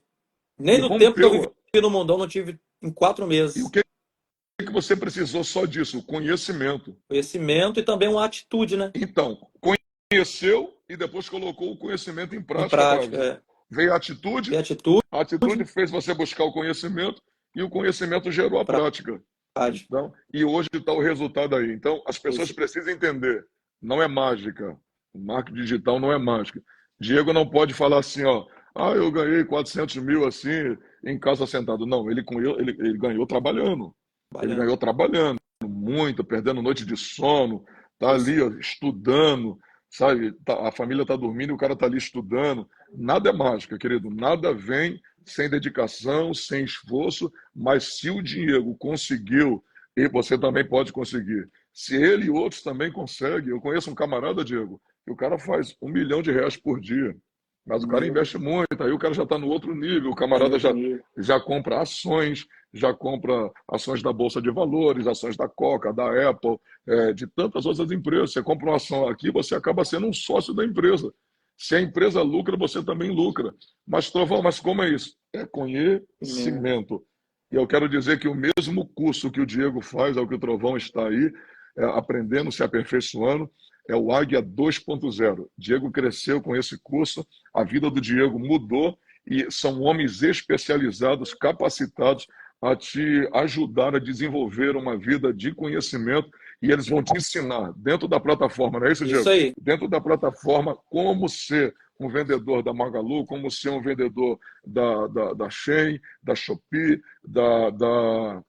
Nem no tempo que eu vivi rompeu. no mundão, não tive em 4 E o meses. que você precisou só disso? Conhecimento. Conhecimento e também uma atitude, né? Então, conheceu e depois colocou o conhecimento em Em prática, prática. Braga. Veio Ter a atitude atitude fez você buscar o conhecimento e o conhecimento gerou a e prática. prática. Então, e hoje está o resultado aí. Então, as pessoas Isso. precisam entender, não é mágica. O marketing digital não é mágica. Diego não pode falar assim, ó, eu ganhei 400 mil assim, em casa sentado. Não, ele ganhou trabalhando. Ele Trabalhando. ganhou trabalhando muito, perdendo noite de sono, tá Isso. ali ó, estudando, sabe? A família tá dormindo e o cara tá ali estudando. Nada é mágica, querido. Nada vem sem dedicação, sem esforço, mas se o Diego conseguiu, e você também pode conseguir. Se ele e outros também conseguem, eu conheço um camarada, Diego, que o cara faz R$ 1 milhão por dia. Mas o cara investe muito, aí o cara já está no outro nível, o Tá no camarada outro já, nível. já compra ações, já compra ações da Bolsa de Valores, ações da Coca, da Apple, de tantas outras empresas. Você compra uma ação aqui, você acaba sendo um sócio da empresa. Se a empresa lucra, você também lucra. Mas, Trovão, mas como é isso? É conhecimento. E eu quero dizer que o mesmo curso que o Diego faz, é o que o Trovão está aí, aprendendo, se aperfeiçoando, é o Águia 2.0. Diego cresceu com esse curso, a vida do Diego mudou e são homens especializados, capacitados a te ajudar a desenvolver uma vida de conhecimento e eles vão te ensinar dentro da plataforma, não é isso, Isso Diego? aí. Dentro da plataforma, como ser um vendedor da Magalu, como ser um vendedor da Shein, da Shopee, do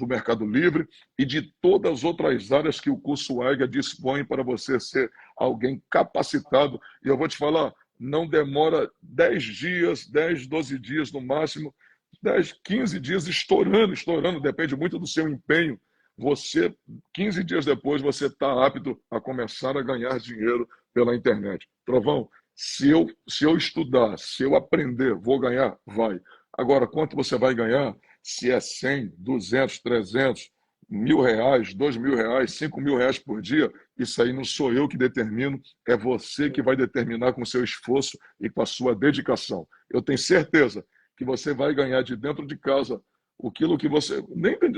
Mercado Livre e de todas as outras áreas que o curso AIGA dispõe para você ser alguém capacitado. E eu vou te falar, não demora 10 dias, 10, 12 dias no máximo, 10, 15 dias estourando, depende muito do seu empenho. Você, 15 dias depois, você está apto a começar a ganhar dinheiro pela internet. Trovão, se eu estudar, se eu aprender, vou ganhar? Vai. Agora, quanto você vai ganhar? Se é 100, 200, 300, R$ 1.000, R$ 2.000, R$ 5.000 por dia, isso aí não sou eu que determino, é você que vai determinar com o seu esforço e com a sua dedicação. Eu tenho certeza que você vai ganhar de dentro de casa aquilo que você. Nem de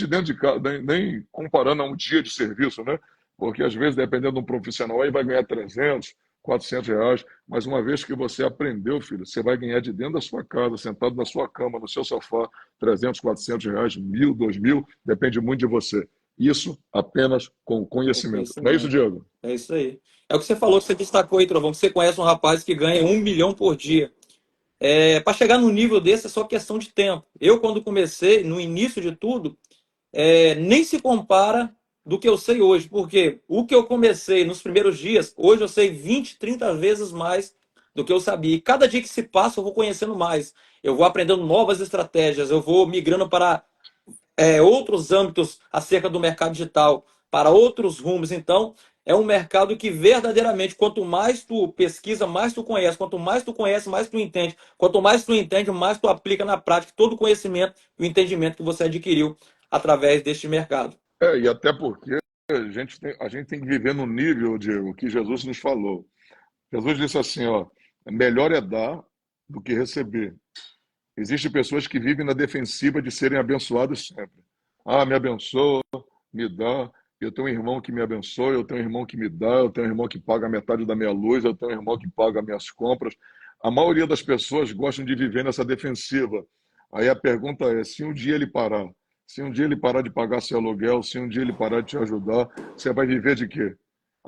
dentro de casa, nem comparando a um dia de serviço, né? Porque às vezes, dependendo de um profissional, aí vai ganhar 300, R$ 400, mas uma vez que você aprendeu, filho, você vai ganhar de dentro da sua casa, sentado na sua cama, no seu sofá, 300, R$ 400, 1.000, 2.000, depende muito de você. Isso apenas com Com conhecimento. Não é isso, conhecimento. Diego? É isso aí. É o que você falou, que você destacou aí, Trovão, que você conhece um rapaz que ganha 1 milhão por dia. Para chegar num nível desse é só questão de tempo. Eu, quando comecei, no início de tudo, nem se compara do que eu sei hoje, porque o que eu comecei nos primeiros dias, hoje eu sei 20, 30 vezes mais do que eu sabia. E cada dia que se passa, eu vou conhecendo mais. Eu vou aprendendo novas estratégias, eu vou migrando para outros âmbitos acerca do mercado digital, para outros rumos. Então, é um mercado que verdadeiramente, quanto mais tu pesquisa, mais tu conhece. Quanto mais tu conhece, mais tu entende. Quanto mais tu entende, mais tu aplica na prática todo o conhecimento e o entendimento que você adquiriu através deste mercado. E até porque a gente tem que viver no nível, Diego, que Jesus nos falou. Jesus disse assim, ó, melhor é dar do que receber. Existem pessoas que vivem na defensiva de serem abençoadas sempre. Me abençoa, me dá. Eu tenho um irmão que me abençoa, eu tenho um irmão que me dá, eu tenho um irmão que paga metade da minha luz, eu tenho um irmão que paga minhas compras. A maioria das pessoas gostam de viver nessa defensiva. Aí a pergunta é, se um dia ele parar, se um dia ele parar de pagar seu aluguel, se um dia ele parar de te ajudar, você vai viver de quê?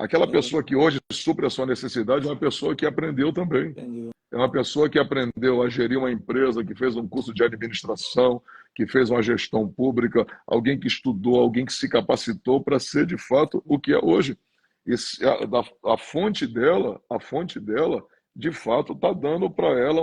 Aquela pessoa que hoje supre a sua necessidade é uma pessoa que aprendeu também. Entendeu? É uma pessoa que aprendeu a gerir uma empresa, que fez um curso de administração, que fez uma gestão pública, alguém que estudou, alguém que se capacitou para ser de fato o que é hoje. A fonte dela, de fato, está dando para ela,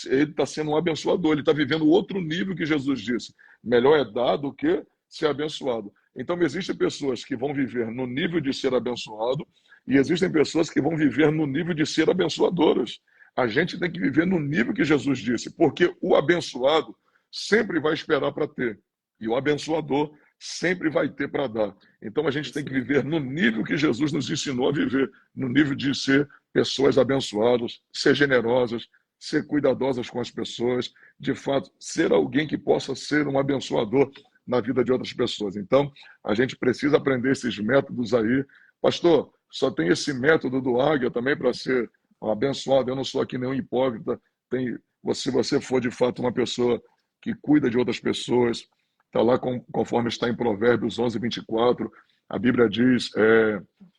ele está sendo um abençoador, ele está vivendo outro nível que Jesus disse. Melhor é dar do que ser abençoado. Então, existem pessoas que vão viver no nível de ser abençoado e existem pessoas que vão viver no nível de ser abençoadoras. A gente tem que viver no nível que Jesus disse, porque o abençoado sempre vai esperar para ter e o abençoador sempre vai ter para dar. Então, a gente tem que viver no nível que Jesus nos ensinou a viver, no nível de ser pessoas abençoadas, ser generosas, ser cuidadosas com as pessoas, de fato, ser alguém que possa ser um abençoador na vida de outras pessoas. Então, a gente precisa aprender esses métodos aí. Pastor, só tem esse método do águia também para ser abençoado. Eu não sou aqui nenhum hipócrita. Se você for, de fato, uma pessoa que cuida de outras pessoas, está lá conforme está em Provérbios 11:24, a Bíblia diz,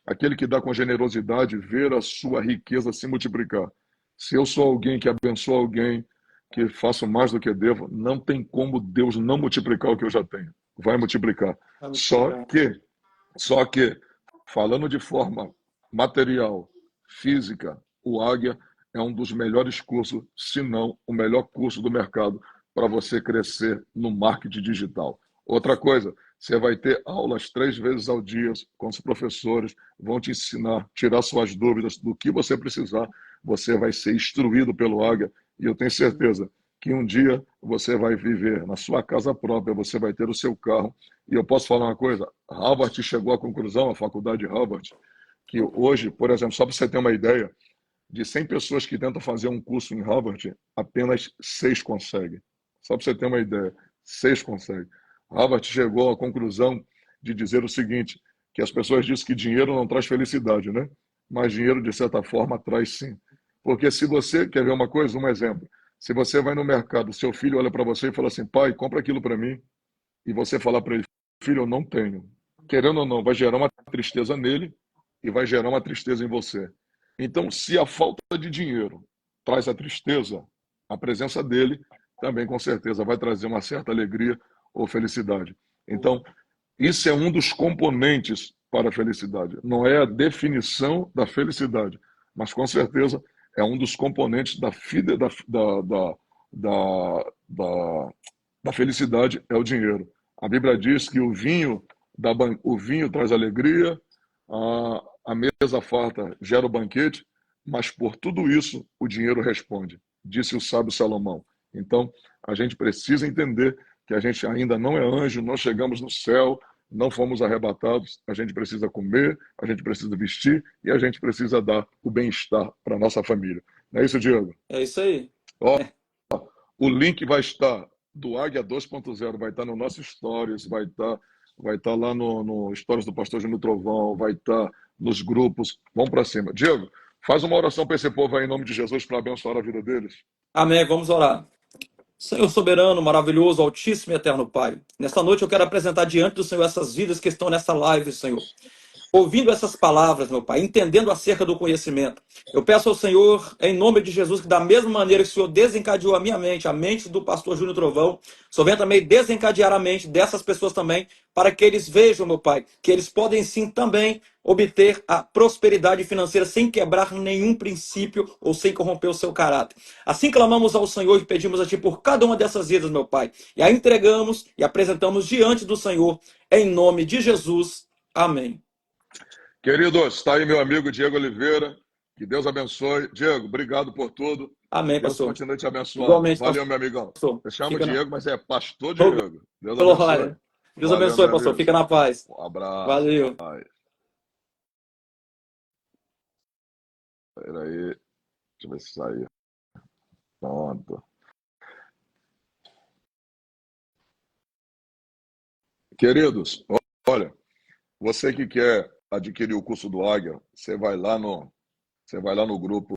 aquele que dá com generosidade, ver a sua riqueza se multiplicar. Se eu sou alguém que abençoa alguém, que faço mais do que devo, não tem como Deus não multiplicar o que eu já tenho. Vai multiplicar. Só que, falando de forma material, física, o Águia é um dos melhores cursos, se não o melhor curso do mercado para você crescer no marketing digital. Outra coisa, você vai ter aulas 3 vezes ao dia com os professores, vão te ensinar, tirar suas dúvidas do que você precisar. Você vai ser instruído pelo Águia e eu tenho certeza que um dia você vai viver na sua casa própria, você vai ter o seu carro. E eu posso falar uma coisa, Harvard chegou à conclusão, a faculdade de Harvard, que hoje, por exemplo, só para você ter uma ideia, de 100 pessoas que tentam fazer um curso em Harvard, apenas 6 conseguem. Só para você ter uma ideia, 6 conseguem. Harvard chegou à conclusão de dizer o seguinte, que as pessoas dizem que dinheiro não traz felicidade, né? Mas dinheiro, de certa forma, traz sim. Porque se você quer ver uma coisa, um exemplo, se você vai no mercado, seu filho olha para você e fala assim, pai, compra aquilo para mim, e você falar para ele, filho, eu não tenho. Querendo ou não, vai gerar uma tristeza nele e vai gerar uma tristeza em você. Então, se a falta de dinheiro traz a tristeza, a presença dele também, com certeza, vai trazer uma certa alegria ou felicidade. Então, isso é um dos componentes para a felicidade. Não é a definição da felicidade, mas, com certeza, é um dos componentes da felicidade, é o dinheiro. A Bíblia diz que o vinho traz alegria, a mesa farta gera o banquete, mas por tudo isso o dinheiro responde, disse o sábio Salomão. Então, a gente precisa entender que a gente ainda não é anjo, não chegamos no céu, não fomos arrebatados, a gente precisa comer, a gente precisa vestir e a gente precisa dar o bem-estar para a nossa família. Não é isso, Diego? É isso aí. Ó, o link vai estar do Águia 2.0, vai estar no nosso Stories, vai estar lá no Stories do Pastor Júnior Trovão, vai estar nos grupos. Vamos para cima. Diego, faz uma oração para esse povo aí em nome de Jesus para abençoar a vida deles. Amém. Vamos orar. Senhor soberano, maravilhoso, altíssimo e eterno Pai. Nesta noite eu quero apresentar diante do Senhor essas vidas que estão nessa live, Senhor. Ouvindo essas palavras, meu Pai, entendendo acerca do conhecimento. Eu peço ao Senhor, em nome de Jesus, que da mesma maneira que o Senhor desencadeou a mente do pastor Júnior Trovão, o Senhor venha também desencadear a mente dessas pessoas também, para que eles vejam, meu Pai, que eles podem sim também obter a prosperidade financeira sem quebrar nenhum princípio ou sem corromper o seu caráter. Assim clamamos ao Senhor e pedimos a Ti por cada uma dessas vidas, meu Pai, e a entregamos e apresentamos diante do Senhor, em nome de Jesus. Amém. Queridos, está aí meu amigo Diego Oliveira. Que Deus abençoe. Diego, obrigado por tudo. Amém, Deus pastor. continue te abençoando. Igualmente, Valeu, meu amigão. pastor. Eu chamo Fica Diego, na... mas é pastor Diego. Deus abençoe. Glória. Deus Valeu, abençoe, meu pastor. amigo. Fica na paz. Um abraço. Valeu. Espera aí. Deixa eu ver se saiu. Pronto. Queridos, olha, você que quer adquirir o curso do Águia, você vai lá no grupo,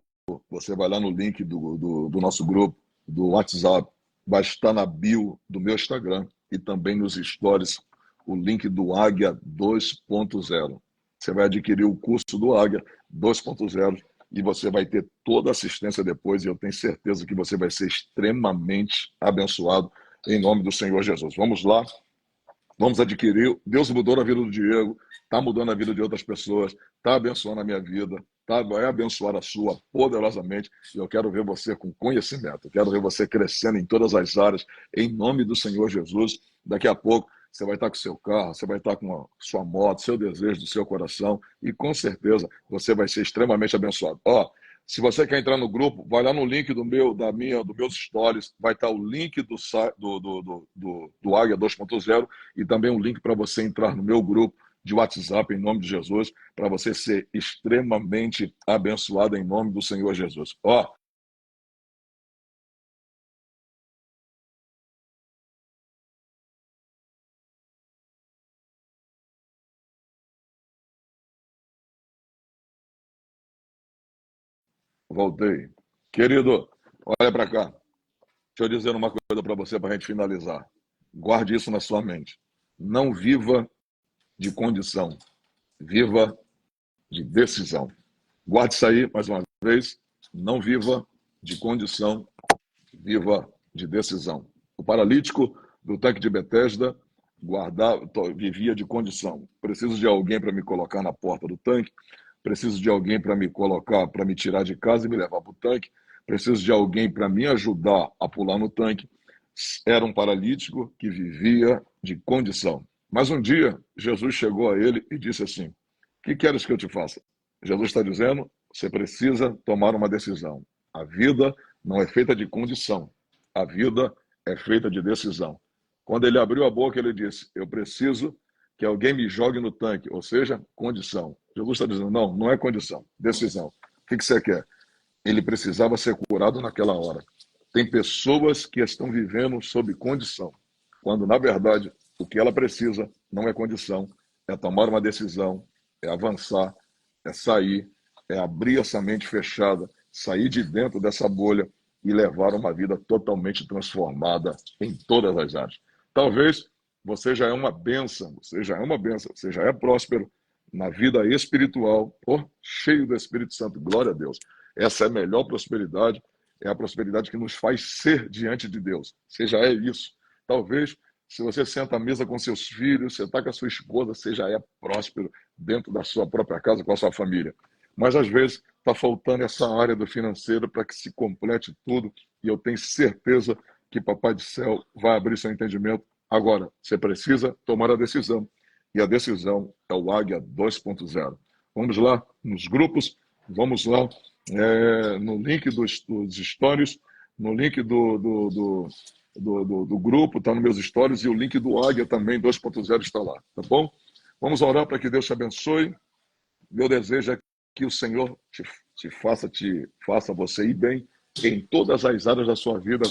você vai lá no link do nosso grupo, do WhatsApp, vai estar na bio do meu Instagram e também nos stories o link do Águia 2.0. você vai adquirir o curso do Águia 2.0 e você vai ter toda a assistência depois, e eu tenho certeza que você vai ser extremamente abençoado em nome do Senhor Jesus. Vamos lá, vamos adquirir. Deus mudou a vida do Diego, está mudando a vida de outras pessoas, está abençoando a minha vida, vai abençoar a sua poderosamente, e eu quero ver você com conhecimento, eu quero ver você crescendo em todas as áreas, em nome do Senhor Jesus. Daqui a pouco você vai estar com o seu carro, você vai estar com a sua moto, seu desejo do seu coração, e com certeza você vai ser extremamente abençoado. Ó, se você quer entrar no grupo, vai lá no link do meus stories, vai estar o link do Águia 2.0 e também um link para você entrar no meu grupo de WhatsApp, em nome de Jesus, para você ser extremamente abençoado em nome do Senhor Jesus. Ó, voltei. Querido, olha para cá. Deixa eu dizer uma coisa para você para a gente finalizar. Guarde isso na sua mente. Não viva de condição, viva de decisão. Guarde isso aí mais uma vez. Não viva de condição, viva de decisão. O paralítico do tanque de Betesda vivia de condição. Preciso de alguém para me colocar na porta do tanque, preciso de alguém para me colocar, para me tirar de casa e me levar para o tanque, preciso de alguém para me ajudar a pular no tanque. Era um paralítico que vivia de condição. Mas um dia, Jesus chegou a ele e disse assim: o que queres que eu te faça? Jesus está dizendo, você precisa tomar uma decisão. A vida não é feita de condição. A vida é feita de decisão. Quando ele abriu a boca, ele disse, eu preciso que alguém me jogue no tanque, ou seja, condição. Jesus está dizendo, não, não é condição, decisão. O que você quer? Ele precisava ser curado naquela hora. Tem pessoas que estão vivendo sob condição, quando, na verdade, o que ela precisa não é condição, é tomar uma decisão, é avançar, é sair, é abrir essa mente fechada, sair de dentro dessa bolha e levar uma vida totalmente transformada em todas as áreas. Talvez você já é uma bênção, você já é próspero na vida espiritual, cheio do Espírito Santo, glória a Deus. Essa é a melhor prosperidade, é a prosperidade que nos faz ser diante de Deus. Você já é isso. Talvez, se você senta à mesa com seus filhos, você está com a sua esposa, você já é próspero dentro da sua própria casa, com a sua família. Mas, às vezes, está faltando essa área do financeiro para que se complete tudo, e eu tenho certeza que Papai do Céu vai abrir seu entendimento. Agora, você precisa tomar a decisão, e a decisão é o Águia 2.0. Vamos lá nos grupos, vamos lá no link dos stories, no link do grupo, está nos meus stories, e o link do Águia também 2.0 está lá, tá bom? Vamos orar para que Deus te abençoe. Meu desejo é que o Senhor te faça você ir bem em todas as áreas da sua vida,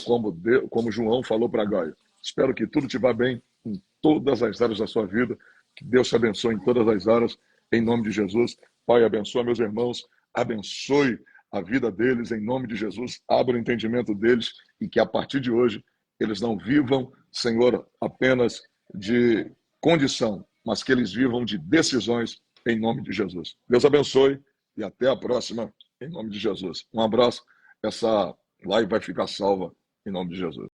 como João falou para Gaio. Espero que tudo te vá bem em todas as áreas da sua vida, que Deus te abençoe em todas as áreas, em nome de Jesus. Pai, abençoa meus irmãos, abençoe a vida deles, em nome de Jesus, abra o entendimento deles e que a partir de hoje eles não vivam, Senhor, apenas de condição, mas que eles vivam de decisões, em nome de Jesus. Deus abençoe e até a próxima, em nome de Jesus. Um abraço. Essa live vai ficar salva em nome de Jesus.